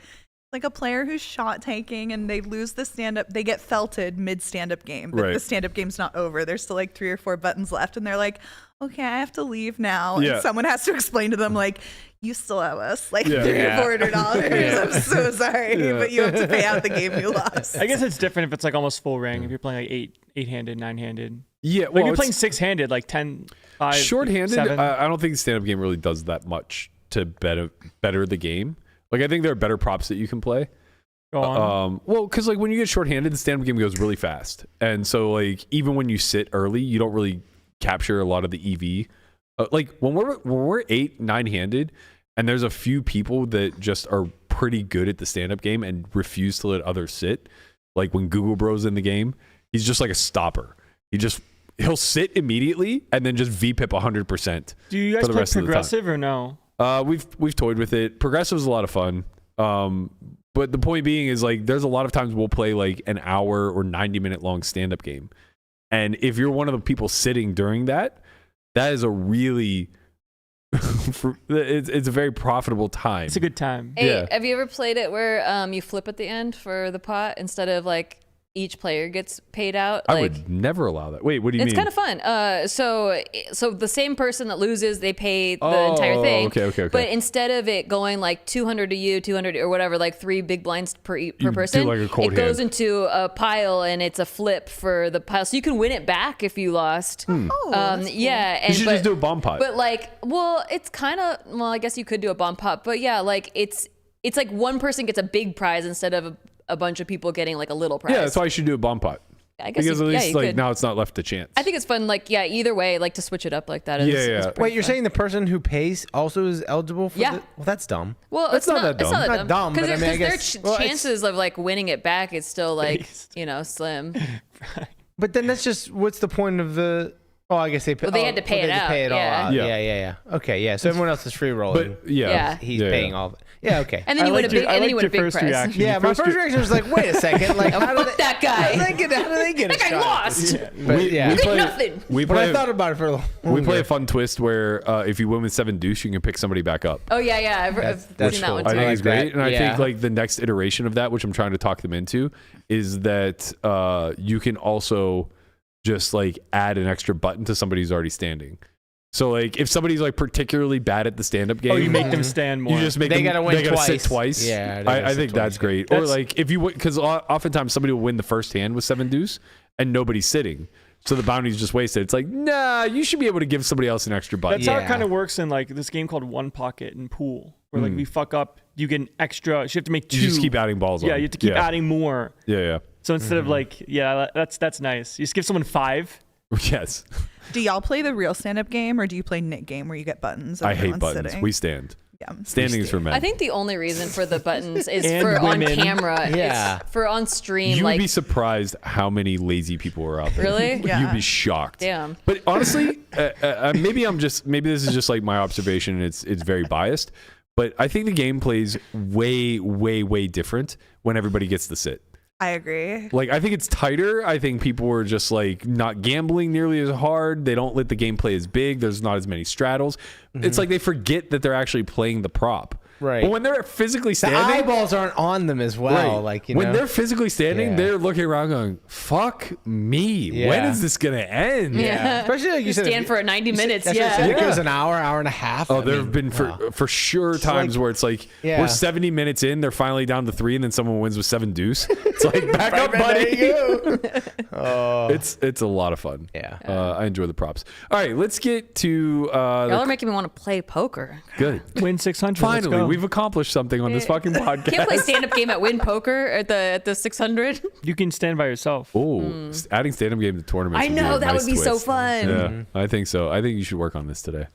a player who's shot taking and they lose the stand-up, they get felted mid stand-up game, but Right. the stand-up game's not over. There's still like 3 or 4 buttons left, and they're like, okay, I have to leave now. Yeah. And someone has to explain to them, like, you still owe us like Yeah. $300 or $400. I'm so sorry, Yeah. but you have to pay out the game you lost. I guess it's different if it's like almost full ring. If you're playing like eight-handed, 9-handed. Yeah, Like well, if you're it's playing 6-handed, like 10, 5, short-handed. 7. I don't think the stand-up game really does that much to better the game. Like, I think there are better props that you can play. Go on. Well, because like when you get shorthanded, the stand-up game goes really fast, and so like even when you sit early, you don't really capture a lot of the EV. Like when we're 8-9-handed, and there's a few people that just are pretty good at the stand-up game and refuse to let others sit. Like when Google Bro's in the game, he's just like a stopper. He'll sit immediately and then just VPIP 100%. Do you guys play progressive or no? We've toyed with it. Progressive is a lot of fun. But the point being is like there's a lot of times we'll play like an hour or 90-minute long stand-up game. And if you're one of the people sitting during that is a really it's a very profitable time. It's a good time. Hey, Yeah. have you ever played it where you flip at the end for the pot instead of like each player gets paid out? I Like, would never allow that. Wait, what do you mean? it's kind of fun. So the same person that loses, they pay the entire thing. Okay. But instead of it going like 200 to you, 200 or whatever, like 3 big blinds per do person, like a cold it goes hand. into a pile and it's a flip for the pile. So you can win it back if you lost. Oh, that's cool. Yeah. And You should just do a bomb pot. But like, well, it's kind of, I guess you could do a bomb pot, but yeah, like it's like one person gets a big prize instead of a bunch of people getting like a little prize. Yeah, that's why you should do a bomb pot. I guess Because you, at least you like could. now it's not left to chance. I think it's fun. Like, yeah, either way, like to switch it up like that. Is, Yeah, is yeah. pretty Wait, you're fun. saying the person who pays also is eligible for Yeah. Well, that's dumb. Well, That's it's not that It's dumb. not that Not dumb, Because but I mean, I their guess- well, it's- chances of like winning it back is still like Based. slim. But then that's just what's the point of the? Oh, I guess they pay. Well, they had to pay it out, Pay it all yeah. out. Yeah. Yeah. Okay, yeah. So everyone else is free rolling. But yeah. Yeah. He's Yeah, paying yeah. all of it. Yeah, okay. And then you win a big, and then you win a big prize. reaction. Yeah, my first reaction was like, wait a second, like Oh, how fuck did that guy. How did they get a That guy shot? lost. But yeah, You did play- nothing. We but play. I thought about it for a little. We play a fun twist where if you win with 7 deuce, you can pick somebody back up. Oh yeah. I've That's seen that cool. one I too. think like it's great, that. and I Yeah. think like the next iteration of that, which I'm trying to talk them into, is that you can also just like add an extra button to somebody who's already standing. So like if somebody's like particularly bad at the stand-up game, Oh, you make them stand more. you just make They them, gotta win they gotta sit twice. twice. Yeah, they gotta I sit think twice, that's yeah. great. Or That's- like if you because oftentimes somebody will win the first hand with 7 deuce and nobody's sitting, so the bounty's just wasted. It's like nah, you should be able to give somebody else an extra button. That's how it Yeah. kind of works in like this game called One Pocket in pool, where like we fuck up, you get an extra. You have to make 2. You just keep adding balls. Yeah, on. you have to keep adding more. Yeah. So instead of like, yeah, that's nice. You just give someone 5. Yes. Do y'all play the real stand-up game, or do you play Nick game where you get buttons? and I hate everyone's buttons. sitting? We stand. Yeah. Standing is for men. I think the only reason for the buttons is And for on women. camera. Yeah. It's for on stream. you like would be surprised how many lazy people are out there. Really? Yeah. You'd be shocked. Damn. But honestly, maybe this is just like my observation. And it's very biased, but I think the game plays way different when everybody gets to sit. I agree. Like I think it's tighter. I think people are just like not gambling nearly as hard. They don't let the game play as big. There's not as many straddles. It's like they forget that they're actually playing the prop. Right. But when they're physically The standing, eyeballs aren't on them as well. right. Like, you when know. they're physically standing, Yeah. they're looking around going, "Fuck me! When Yeah. is this gonna end?" Yeah. Especially like you said, stand for 90 minutes. That's what I said, Yeah. if it was an hour and a half. Oh, I there have mean, been for sure times like- where it's like Yeah. we're 70 minutes in, they're finally down to 3, and then someone wins with 7 deuce. It's like back up, There buddy. you go. Oh, It's a lot of fun. yeah. I enjoy the props. All right, let's get to Y'all are making me want to play poker. good. Win 600. Let's Finally, go. we've accomplished something on this fucking podcast. Can't play stand-up game at Win Poker at the 600. You can stand by yourself. Oh, adding stand-up game to tournaments. I would be know a that nice would be so twist. fun. Yeah, I think so. I think you should work on this today.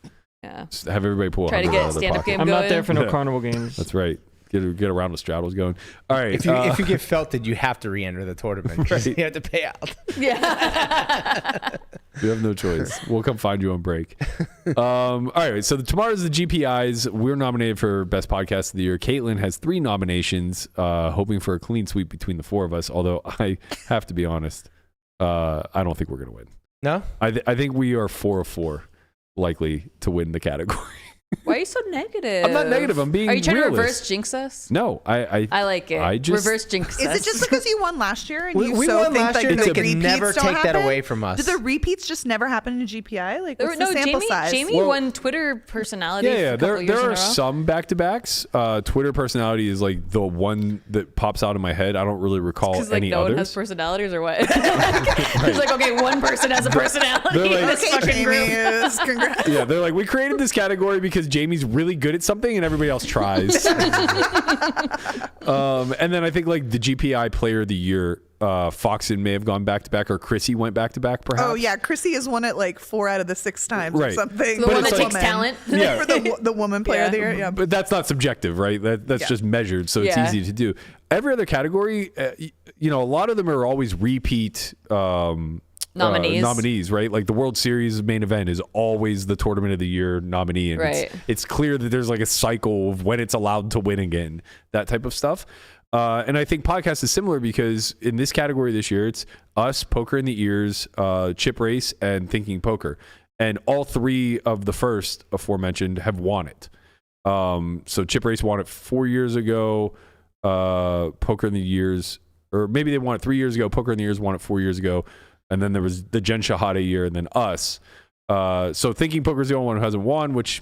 Yeah. Just have everybody pull Try to 100 get out of their stand-up pocket. game I'm not there for no Yeah. carnival games. That's right. Get a round of straddles going. All right. If you get felted, you have to re-enter the tournament. 'Cause Right. You have to pay out. Yeah. you have no choice. We'll come find you on break. All right. So tomorrow's the GPIs. We're nominated for Best Podcast of the Year. Caitlin has 3 nominations, hoping for a clean sweep between the 4 of us. Although I have to be honest, I don't think we're going to win. No? I think we are 4 of 4 likely to win the category. Why are you so negative? I'm not negative. I'm being Are you trying realist. to reverse jinx us? No, I like it. I just reverse jinx Is us. it just because you won last year and We you so won think last that year. the They could repeats never don't take that happen? away from us. Do the repeats just never happen in GPI? Like, what's no, the sample Jamie, size? Jamie Well- won Twitter personality. yeah. For a couple There years in a are row. some back-to-backs. Twitter personality is like the one that pops out in my head. I don't really recall Because like any no one has others. personalities or what? It's like okay, one person has a personality. They're in like- this Okay, fucking Jamie, group. yes, congrats. Yeah, they're like, we created this category because Jamie's really good at something and everybody else tries. And then I think like the GPI Player of the Year, Foxen may have gone back to back, or Chrissy went back to back. Perhaps. Oh yeah, Chrissy has won it like 4 out of the 6 times or Right. something. The But one it's that like- takes talent. Yeah. For the woman player of the year. Yeah. But that's not subjective, right? That's Yeah. just measured, so it's Yeah. easy to do. Every other category, a lot of them are always repeat Nominees. right? Like the World Series main event is always the Tournament of the Year nominee, and Right. it's clear that there's like a cycle of when it's allowed to win again, that type of stuff. And I think podcast is similar because in this category this year, it's us, Poker in the Ears, Chip Race, and Thinking Poker. And all 3 of the first aforementioned have won it. So Chip Race won it 4 years ago. Poker in the Years, or maybe they won it 3 years ago. Poker in the Years won it 4 years ago. And then there was the Jen Shahade year, and then us. So Thinking Poker is the only one who hasn't won, which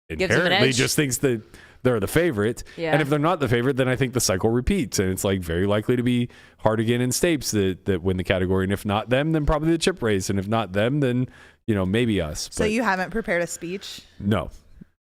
Gives them an inherently edge. just thinks that they're the favorite. Yeah. And if they're not the favorite, then I think the cycle repeats, and it's like very likely to be Hardigan and Stapes that win the category. And if not them, then probably the Chip Race. And if not them, then maybe us. So But you haven't prepared a speech? no,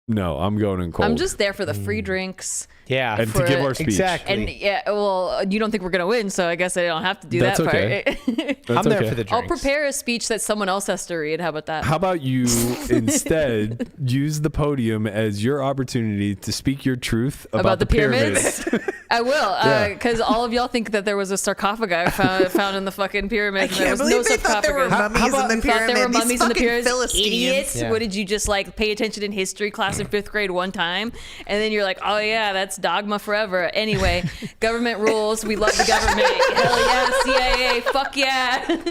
I'm going in cold. I'm just there for the free drinks. Yeah. and to for give it. our speech. Exactly. And yeah, well, you don't think we're gonna win, so I guess I don't have to do That's that okay. part. That's I'm there okay. for the drinks. I'll prepare a speech that someone else has to read. How about that? How about you instead use the podium as your opportunity to speak your truth about the pyramids? I will, Yeah. because all of y'all think that there was a sarcophagi found in the fucking pyramid. I and there can't was believe no they thought there were sarcophagus. mummies in the You thought pyramid. there were These mummies in the fucking pyramids? Philistines. Idiots! Yeah. What did you just like pay attention in history class in 5th grade one time, and then you're like, oh yeah, that's dogma forever. Anyway, government rules. We love the government. Hell yeah, CIA. Fuck yeah.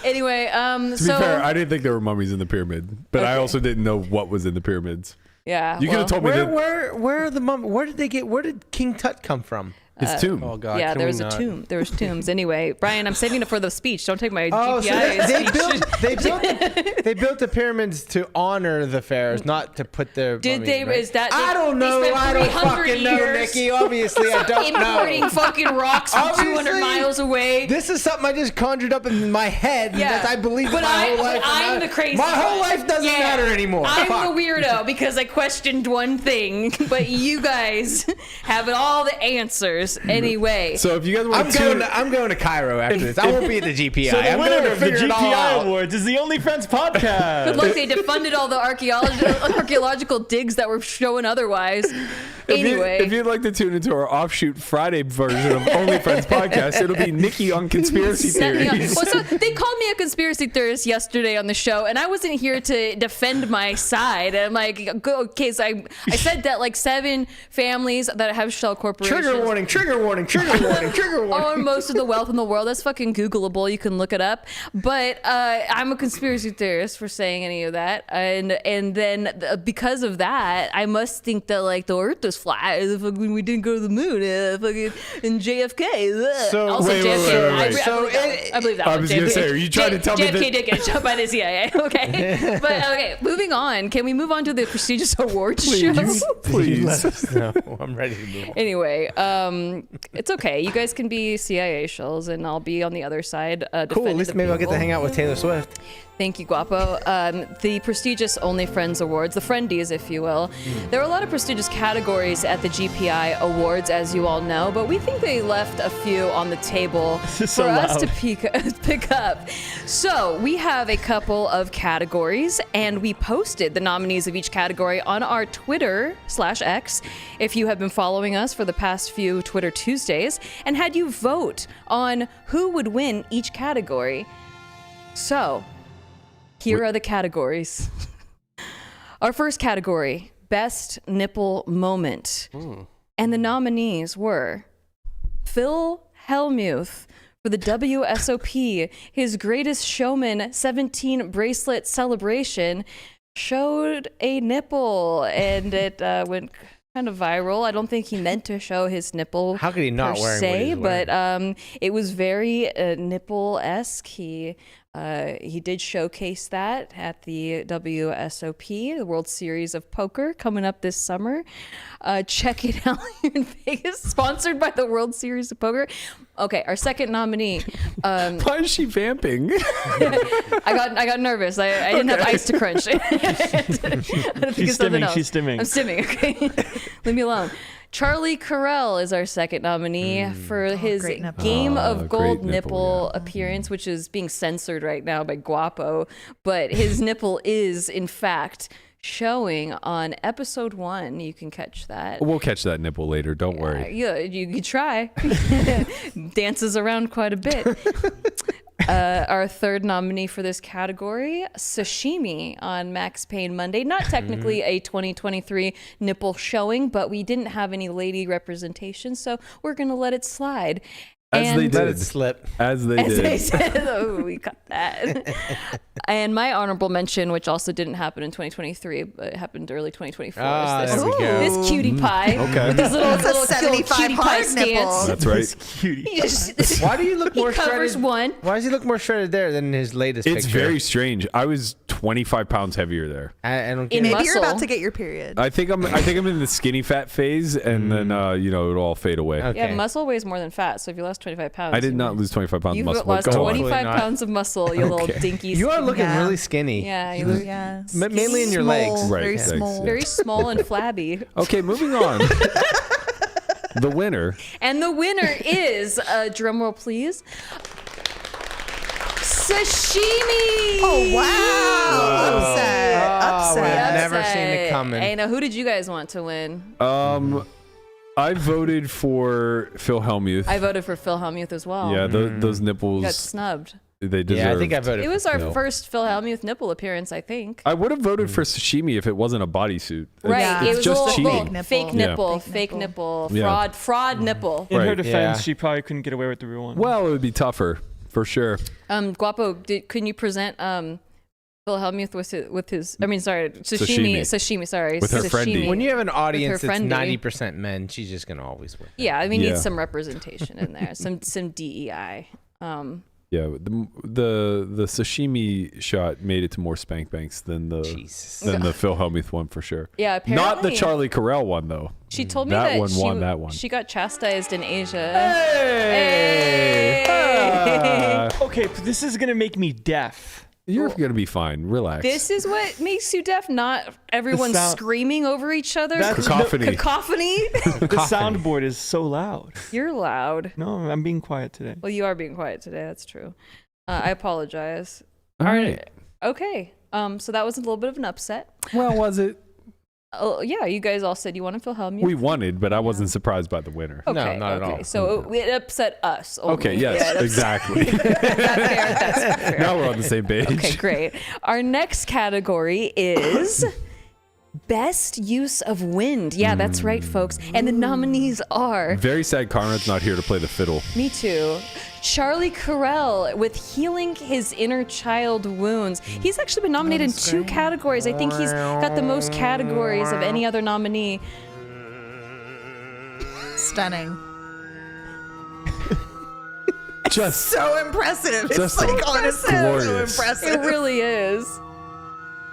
Anyway, To be fair, I didn't think there were mummies in the pyramid, but I Okay. also didn't know what was in the pyramids. yeah, You could have told me that Where are the where did King Tut come from? his tomb. Oh God! yeah, can there we was a not? tomb. There was tombs. Anyway, Brian, I'm saving it for the speech. Don't take my Oh, so GPI speech. they built the pyramids to honor the pharaohs, not to put their. Did mummies, they? right? Is that? I don't know. They spent I don't 300 fucking know, years Nikki. Obviously, I don't importing know. fucking rocks from 200 Obviously, miles away. This is something I just conjured up in my head. Yeah. That I believe But my whole life. I'm the crazy My whole one. life doesn't Yeah. matter anymore. I'm Fuck. the weirdo because I questioned one thing, but you guys have all the answers anyway. So if you guys want I'm going to Cairo after this. I won't be at the GPI. So the I'm winner going to of the figure it all GPI out. Awards is the OnlyFriends podcast. Good luck. They defunded all the archaeological digs that were showing otherwise. Anyway, if you'd like to tune into our offshoot Friday version of OnlyFriends podcast, it'll be Nikki on conspiracy Set me up. theories. Well, so they called me a conspiracy theorist yesterday on the show, and I wasn't here to defend my side. And I'm like, okay, so I said that like 7 families that have shell corporations Trigger warning, trigger warning, trigger warning, trigger warning. own most of the wealth in the world. That's fucking Googleable. You can look it up. But I'm a conspiracy theorist for saying any of that. And then because of that, I must think that like the Earth is flat. Fucking, we didn't go to the moon. Fucking in JFK. So- also wait, JFK. wait. I believe that. I was gonna say, are you trying to tell me JFK that- did get shot by the CIA? Okay, but okay. Moving on. Can we move on to the prestigious awards show? Please. Let us know. I'm ready to move on. Anyway, it's okay. You guys can be CIA shills, and I'll be on the other side. Cool. At defending least the maybe I'll get to people. hang out with Taylor Swift. Thank you, Guapo. The prestigious Only Friends Awards, the Friendies, if you will. There are a lot of prestigious categories at the GPI Awards, as you all know, but we think they left a few on the table for so us to loud. pick up. So we have a couple of categories, and we posted the nominees of each category on our Twitter/X. If you have been following us for the past few Twitter Tuesdays, and had you vote on who would win each category. So, here are the categories. Our first category, Best Nipple Moment. And the nominees were Phil Hellmuth for the WSOP, his Greatest Showman 17 bracelet celebration, showed a nipple, and it went kind of viral. I don't think he meant to show his nipple. How could he not per wearing what se, he's wearing? but it was very nipple-esque. He did showcase that at the WSOP, the World Series of Poker, coming up this summer. Check it out in Vegas, sponsored by the World Series of Poker. Okay, our second nominee. Why is she vamping? I got nervous. I didn't have ice to crunch. I had to think of She's something stimming. else. She's stimming. I'm stimming. Okay, leave me alone. Charlie Carell is our second nominee for his great nipple. Game Oh, of great Gold nipple, nipple appearance, which is being censored right now by Guapo. But his nipple is, in fact, showing on episode 1. You can catch that. We'll catch that nipple later. Don't worry. Yeah, you could try. Dances around quite a bit. Our third nominee for this category, Sashimi on Max Payne Monday. Not technically a 2023 nipple showing, but we didn't have any lady representation, so we're going to let it slide. As they And- Let did. it slip. As they As did. they said, oh, we got that. And my honorable mention, which also didn't happen in 2023, but it happened early 2024. Ah, is there we go. this cutie pie Okay. with his little, It's a little 75 cutie pie hard nipple. stance. That's right. It's cutie. He just- Why do you look he more covers shredded? one. Why does he look more shredded there than his latest It's picture? very strange. I was 25 pounds heavier there. I don't get In it. Maybe you're muscle. about to get your period. I think I'm in the skinny fat phase, and then it'll all fade away. Okay. Yeah, muscle weighs more than fat. So if you lost 25 pounds, I did not lose 25 pounds You've of muscle. lost Go on. 25 Hopefully not. pounds of muscle, you little Okay. dinky. You are looking Yeah. really skinny. Yeah, you look Yeah. Mainly in your Small, legs. Right, Very thanks, small. yeah. very small and flabby. Okay, moving on. The winner. And the winner is, drumroll please, Sashimi. Oh wow! Upset. Oh, Upset. I've never seen it coming. Hey, now who did you guys want to win? I voted for Phil Hellmuth. I voted for Phil Hellmuth as well. Yeah, those You got nipples, snubbed. they deserve. Yeah, I think I voted It for was our Phil. first Phil Hellmuth nipple appearance, I think. I would have voted for sashimi if it wasn't a bodysuit. Right, Yeah. it It's was just a little cheating. fake Yeah. nipple, Fake fake nipple. nipple, Yeah. fraud nipple. In her Right, defense, yeah. she probably couldn't get away with the real one. Well, it would be tougher for sure. Guapo, couldn't you present Phil Hellmuth with his? I mean, sorry, Sashimi. sashimi. Sorry, With her friendie. When you have an audience that's friendie. 90% men, she's just gonna always win. Yeah, I mean, Yeah. need some representation in there, some DEI. Yeah, the sashimi shot made it to more spank banks than the Jesus. Phil Hellmuth one for sure. Yeah, Not the apparently- Charlie Carell one though. She told me That that one she, won that one. she got chastised in Asia. Hey! Okay, but this is gonna make me deaf. You're gonna be fine. Relax. This is what makes you deaf, not everyone sound- screaming over each other. That's- Cacophony. Cacophony? The soundboard is so loud. You're loud. No, I'm being quiet today. Well, you are being quiet today. That's true. I apologize. All right. Okay. So that was a little bit of an upset. Well, was it? Oh, yeah, you guys all said you wanted Phil Hellmuth. We wanted, but I wasn't surprised by the winner. No, not at all. So it upset us. Only. Okay, yes, Yeah, that's- exactly. that's fair. Now we're on the same page. Okay, great. Our next category is Best Use of Wind. Yeah, that's right, folks. And the nominees are, Very sad Conrad's not here to play the fiddle. me too, Charlie Carell with Healing His Inner Child Wounds. He's actually been nominated in 2 categories. I think he's got the most categories of any other nominee. stunning. Just So impressive. It's Just like honestly so glorious. impressive. It really is.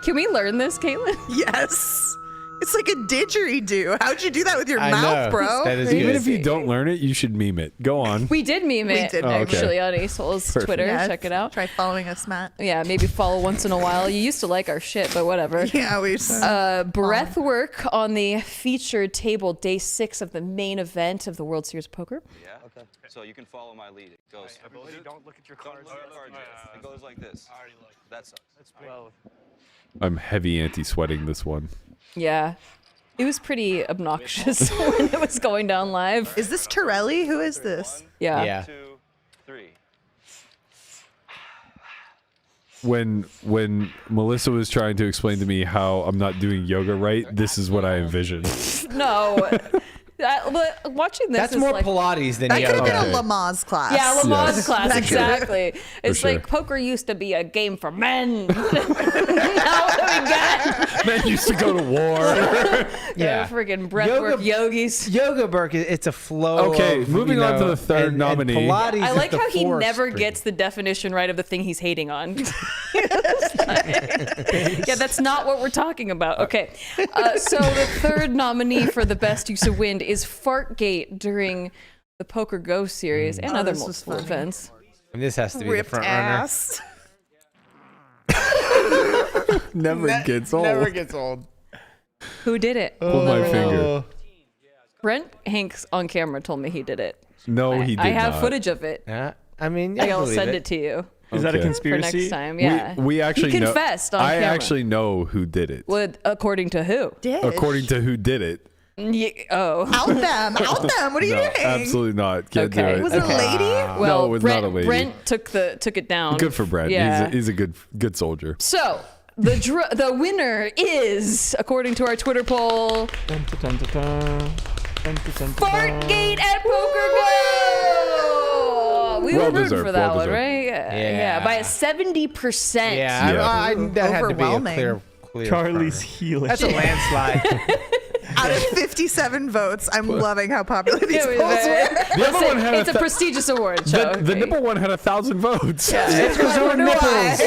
Can we learn this, Caitlin? Yes. It's like a didgeridoo. How'd you do that with your I mouth, know. bro? That is even good. if you don't learn it, you should meme it. Go on. We did meme it did meme it. actually on Acehole's Perfect. Twitter. Yeah, Check it out. Try following us, Matt. Yeah, maybe follow once in a while. You used to like our shit, but whatever. Yeah, we just, Breath work on the featured table, day 6 of the main event of the World Series of Poker. Yeah? Okay. So you can follow my lead. It goes. Everybody don't look at your cards. It goes like this. That sucks. I'm heavy anti-sweating this one. Yeah. It was pretty obnoxious when it was going down live. is this Torelli? Who is this? Yeah. Yeah. 2, 3. When Melissa was trying to explain to me how I'm not doing yoga right, this is what I envisioned. No. But watching this That's is more like, Pilates than That could have yoga. been a Lamaze class. yeah, Lamanna's Yes. class, That could've- exactly. It's sure. like poker used to be a game for men. Now what do we got? Men used to go to war. Yeah. Freaking breathwork Yoga- yogis. Yoga, Burke, it's a flow. Okay, of, moving you on to know, the third and nominee. Pilates I is like the how he force never for- gets the definition right of the thing he's hating on. Yeah, that's not what we're talking about. Okay. So the third nominee for the best use of wind is Fartgate during the Poker Go series and other this was multiple funny. events. And this has to be Ripped the front runner. ass. Never gets old. Never gets old. Who did it? Pull my finger. Brent Hanks on camera told me he did it. No, he did I have not. footage of it. Yeah. I mean, I'll believe send it to you Is that a Okay. for conspiracy? next time. Yeah. We actually he know. confessed on I camera. actually know who did it. Well, according to who? According to who did it. Oh. Out them. What are you No, doing? absolutely not. Can't Okay. do it. Was it a lady? Well, No, it was Brent, not a lady. Brent took it down. Good for Brent. Yeah. He's a good soldier. So the winner is, according to our Twitter poll, Dun, dun, dun, dun, dun. Dun, dun, dun, dun, Fartgate at Poker Go. We Well were rooting deserved, for that well one, deserved. right? Yeah, by a 70%. Yeah, Yeah. I that had to be a Overwhelming. clear. Charlie's healing. That's a landslide. Out of 57 votes, I'm loving how popular these It was polls very- were. The other one had It's a prestigious award show. the nipple one had 1,000 votes. It's because there were nipples.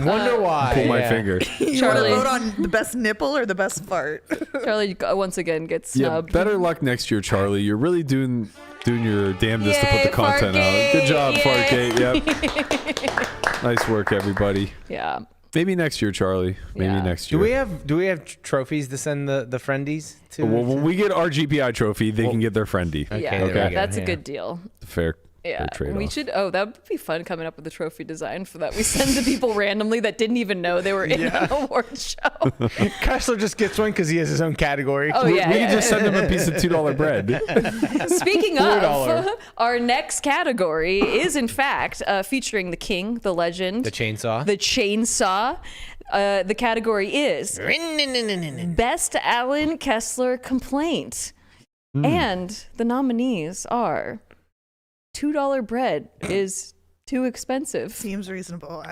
Wonder why. Pull my yeah. finger. You want to Charlie. vote on the best nipple or the best fart? Charlie once again gets Yeah, snubbed. better luck next year, Charlie. You're really doing your damnedest to put Yay, the content out. Good job, Fartgate. Fartgate. Yep. Nice work, everybody. Yeah. Maybe next year, Charlie. Maybe Yeah. next Do year. we have trophies to send the friendies to? Well, when we get our GPI trophy, they can get their friendie. Okay, Yeah, there we go, that's a yeah. good deal. Fair. Yeah, fair trade-off. we should. Oh, that would be fun coming up with a trophy design for that. We send to people randomly that didn't even know they were in an award show. Kessler just gets one because he has his own category. Oh yeah, we yeah. can just send them a piece of $2 bread. Speaking of, $4. our next category is in fact featuring the king, the legend, The chainsaw. the chainsaw. The category is Best Allen Kessler Complaint. And the nominees are $2 bread is too expensive. Seems reasonable.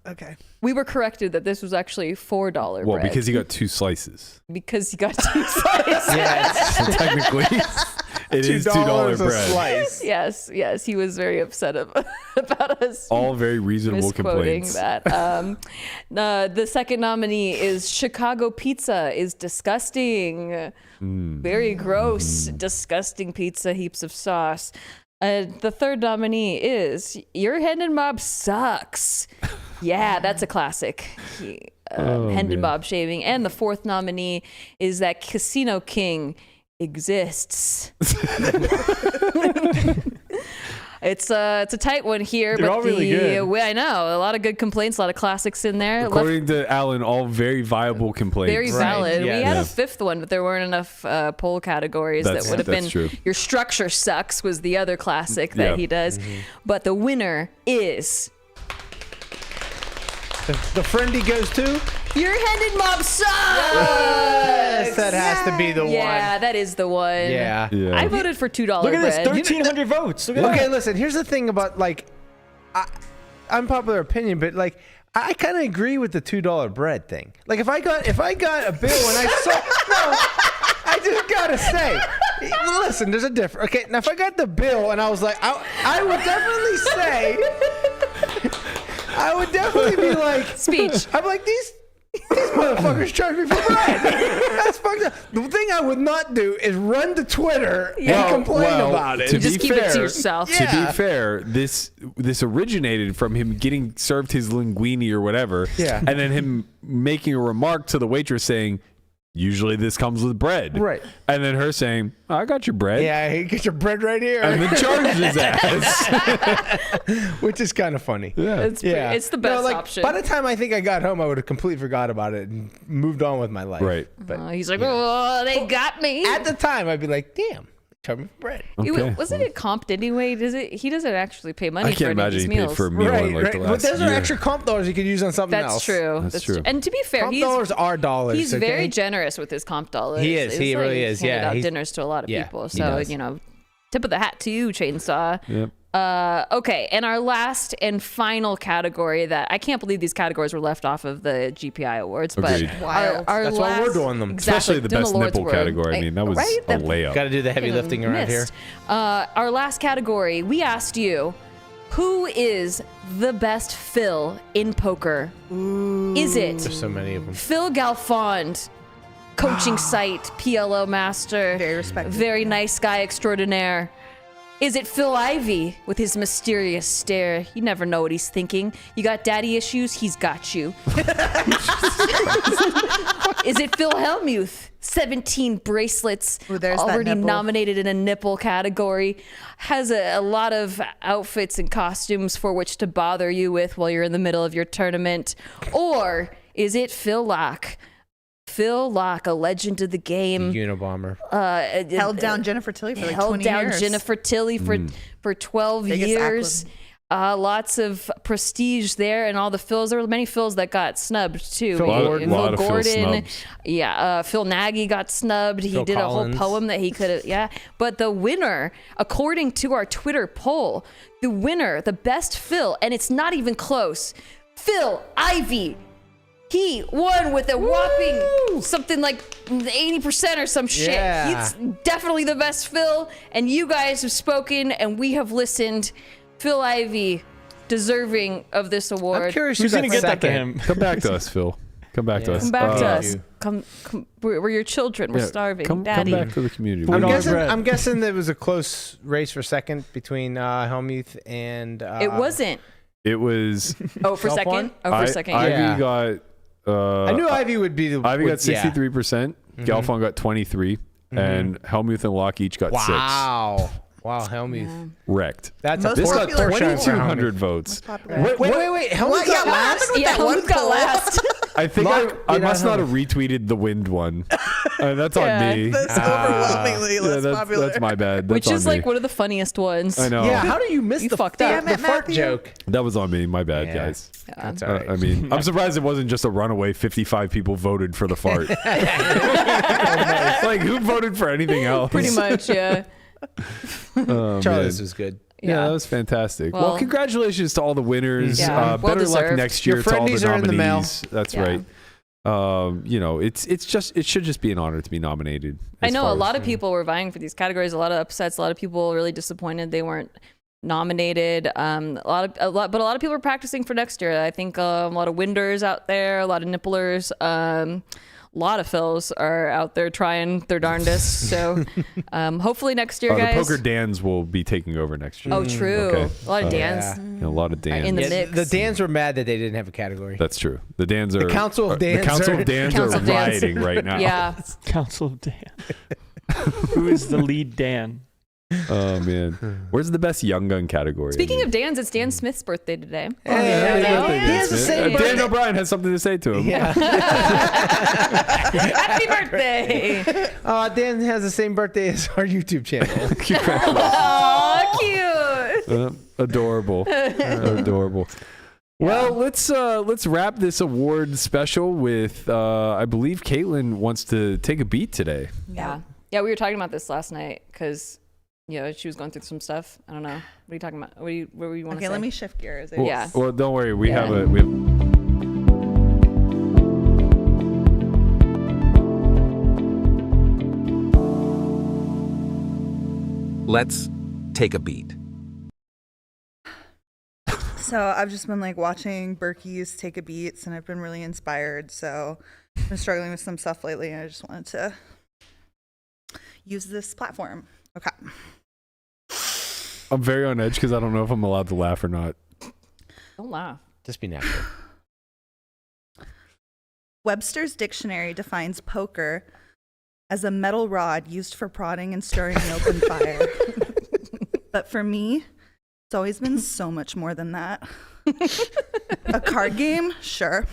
Okay. We were corrected that this was actually $4 Well, bread. because he got 2 slices. Because he got 2 slices. So technically, it is $2 a bread. slice. Yes, he was very upset about us All very reasonable misquoting complaints. that. The second nominee is Chicago pizza is disgusting. Very gross, disgusting pizza, heaps of sauce. The third nominee is Your Hendon Bob Sucks. Yeah, that's a classic. Hendon Bob shaving. And the fourth nominee is that Casino King exists. It's a tight one here, They're but all really good. I know a lot of good complaints, a lot of classics in there. According to Alan, all very viable complaints. Very valid. yeah. We had Yeah. a fifth one, but there weren't enough poll categories That's- that would have been. that's true. Your structure sucks was the other classic that Yeah. he does, but the winner is The friendie goes to. Your Hendon Mob Sucks. Yes, that has to be the Yeah, one. that is the one. Yeah. Yeah. I voted for $2 Look at this, bread. 1,300 votes. Look at Okay, that. listen. Here's the thing about unpopular opinion, but I kind of agree with the $2 bread thing. Like if I got a bill and I saw I just gotta say, Listen, there's a difference. Okay, now if I got the bill and I was like, I would definitely say, I would definitely be like, Speech. I'm like, these motherfuckers charge me for bread. That's fucked up. The thing I would not do is run to Twitter and complain about it. To Just be keep fair, it to yourself. To be fair, this originated from him getting served his linguine or whatever, and then him making a remark to the waitress saying, "Usually this comes with bread," Right. And then her saying, "I got your bread," Yeah, you get your bread right here. and then charged his ass. Which is kind of funny. Yeah. It's the best option. By the time I think I got home, I would have completely forgot about it and moved on with my life. Right. But He's like, oh, they got me. at the time, I'd be like, damn, charge me for bread. Okay. Wasn't it comped anyway? He doesn't actually pay money I for can't any of imagine these he paid meals. for a meal in like the But last those year. are extra comp dollars you could use on something That's else. true. That's true. And to be fair, Comp dollars are dollars. he's okay? very generous with his comp dollars. He is. He really is. Handed Yeah, out he's- dinners to a lot of yeah, people. he So, does. tip of the hat to you, Chainsaw. Yep. Okay, and our last and final category that I can't believe these categories were left off of the GPI awards, Agreed. but Wild. our That's last, why we're doing them. Exactly, Especially the doing best Lord's nipple Word. category. I mean, that was right? a layup. Got to do the heavy lifting around here. Missed. Our last category, we asked you, who is the best Phil in poker? Is it There's so many of them. Phil Galfond, coaching site, PLO master, Very respected. very nice guy extraordinaire? Is it Phil Ivey with his mysterious stare? You never know what he's thinking. You got daddy issues? He's got you. Is it Phil Hellmuth? 17 bracelets, Ooh, there's that already nipple. nominated in a nipple category, has a lot of outfits and costumes for which to bother you with while you're in the middle of your tournament? Or is it Phil Locke? Phil Locke, a legend of the game. Unabomber. Held down Jennifer Tilly for like held 20 down years. Jennifer Tilly for 12 Biggest years. Lots of prestige there, and all the Phils. There were many Phils that got snubbed too. Phil Gordon. Lot of Phil snubs. Yeah. Phil Nagy got snubbed. He Phil did Collins. a whole poem that he could have. Yeah, but the winner, according to our Twitter poll, the winner, the best Phil, and it's not even close. Phil Ivey. He won with a whopping something like 80% or some shit. Yeah. He's definitely the best Phil, and you guys have spoken, and we have listened. Phil Ivey, deserving of this award. I'm curious Who's who going got to get that to second. him? Come back to us, Phil. Come back to us. Come back to us. you. Come, we're your children. We're Yeah, starving. Come Daddy. back to the community. I'm $4 guessing, bread. I'm guessing there was a close race for second between Helmuth and. It wasn't. It was. Oh, for Self second? one? Oh, for second. Ivy Yeah. got. I knew Ivy would be the. Ivy got would- yeah. 63%. Galfond got 23, and Helmuth and Locke each got 6. Wow. Wow, Helmuth. Wrecked. That's Most a This got popular show. 2,200 votes. Wait. Helmuth What? got Yeah, last? what happened with Yeah, that one Helmuth got poll? last. I think Locke I did not must not have have retweeted the wind one. That's Yeah. on me. That's overwhelmingly Yeah, less popular. that's my bad. That's Which on is me. like one of the funniest ones. I know. Yeah, how do you miss You the, fucked the, up. the Damn it, fart Matthew. joke? That was on me. My bad, Yeah. guys. That's all right. I mean, I'm surprised it wasn't just a runaway 55 people voted for the fart. Like, who voted for anything else? Pretty much, yeah. Oh, Charlie's man. was good. Yeah, that was fantastic. Well, Well, congratulations to all the winners. Yeah, well better luck deserved. next year Your to all the friendies are in the mail. nominees. That's Yeah. right. It should just be an honor to be nominated. I as know far a as- lot of people were vying for these categories. A lot of upsets. A lot of people really disappointed they weren't nominated. But a lot of people are practicing for next year. I think a lot of winders out there, a lot of nipplers. A lot of Phils are out there trying their darndest. So hopefully next year, the guys. Poker Dans will be taking over next year. Oh, true. Okay. A lot of Dans. Yeah. A lot of Dans. in the Yeah, mix. the Dans were mad that they didn't have a category. That's true. The Dans are. Council of The Dans Council are- of Dans Council are of Dans. rioting right now. Yeah. Council of Dan. Who is the lead Dan? Oh man, where's the best young gun category? Speaking of Dan's, it's Dan Smith's birthday today. Hey, Happy birthday, he has the Dan same Smith. Dan birthday. O'Brien has something to say to him. Yeah. Happy birthday! Dan has the same birthday as our YouTube channel. Aw, cute. Adorable. Adorable. Well, let's wrap this award special with I believe Caitlin wants to take a beat today. Yeah, we were talking about this last night because she was going through some stuff. I don't know. What are you talking about? What do you want to say? Okay, let me shift gears. Well, Yeah. Well, don't worry. We Yeah. have Let's take a beat. So I've just been like watching Berkey's Take a Beats, and I've been really inspired. So I've been struggling with some stuff lately, and I just wanted to use this platform. Okay. I'm very on edge because I don't know if I'm allowed to laugh or not. Don't laugh. Just be natural. Webster's dictionary defines poker as a metal rod used for prodding and stirring an open fire. But for me, it's always been so much more than that. A card game? Sure.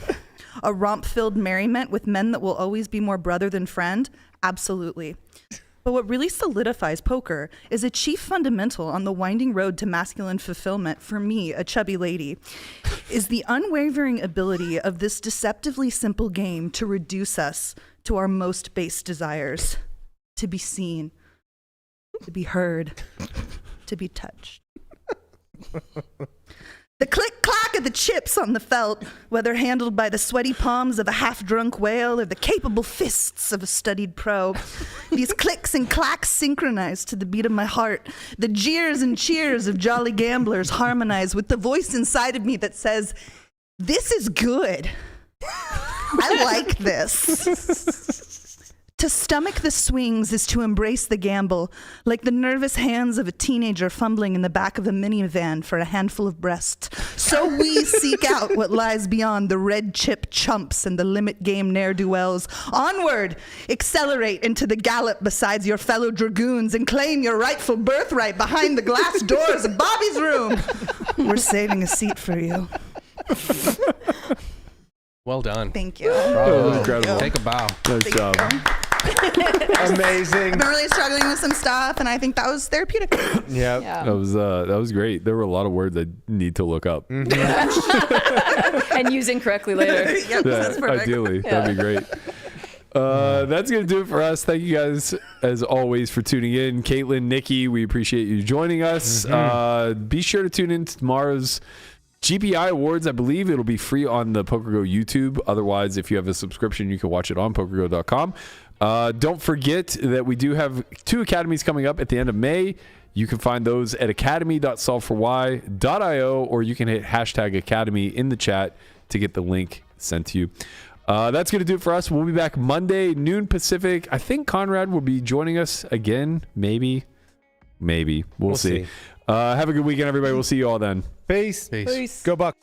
A romp-filled merriment with men that will always be more brother than friend? Absolutely. But what really solidifies poker is a chief fundamental on the winding road to masculine fulfillment for me, a chubby lady, is the unwavering ability of this deceptively simple game to reduce us to our most base desires, to be seen, to be heard, to be touched. The click-clack of the chips on the felt, whether handled by the sweaty palms of a half-drunk whale or the capable fists of a studied pro. These clicks and clacks synchronize to the beat of my heart. The jeers and cheers of jolly gamblers harmonize with the voice inside of me that says, "This is good. I like this." To stomach the swings is to embrace the gamble, like the nervous hands of a teenager fumbling in the back of a minivan for a handful of breast. So we seek out what lies beyond the red chip chumps and the limit game ne'er-do-wells. Onward, accelerate into the gallop beside your fellow dragoons and claim your rightful birthright behind the glass doors of Bobby's room. We're saving a seat for you. Well done. Thank you. Bravo. Incredible. Take a bow. Nice job. Amazing. I've been really struggling with some stuff, and I think that was therapeutic. Yeah. Yeah. That was great. There were a lot of words I need to look up. And use incorrectly later. Yep, that's perfect. Ideally, that'd be great. That's going to do it for us. Thank you guys, as always, for tuning in. Caitlin, Nikki, we appreciate you joining us. Be sure to tune in to tomorrow's GPI Awards. I believe it'll be free on the PokerGo YouTube. Otherwise, if you have a subscription, you can watch it on PokerGo.com. Don't forget that we do have 2 academies coming up at the end of May. You can find those at academy.solveforwhy.io, or you can hit #academy in the chat to get the link sent to you. That's going to do it for us. We'll be back Monday, noon Pacific. I think Conrad will be joining us again. Maybe. We'll see. Have a good weekend, everybody. We'll see you all then. Peace. Peace. Go Bucks.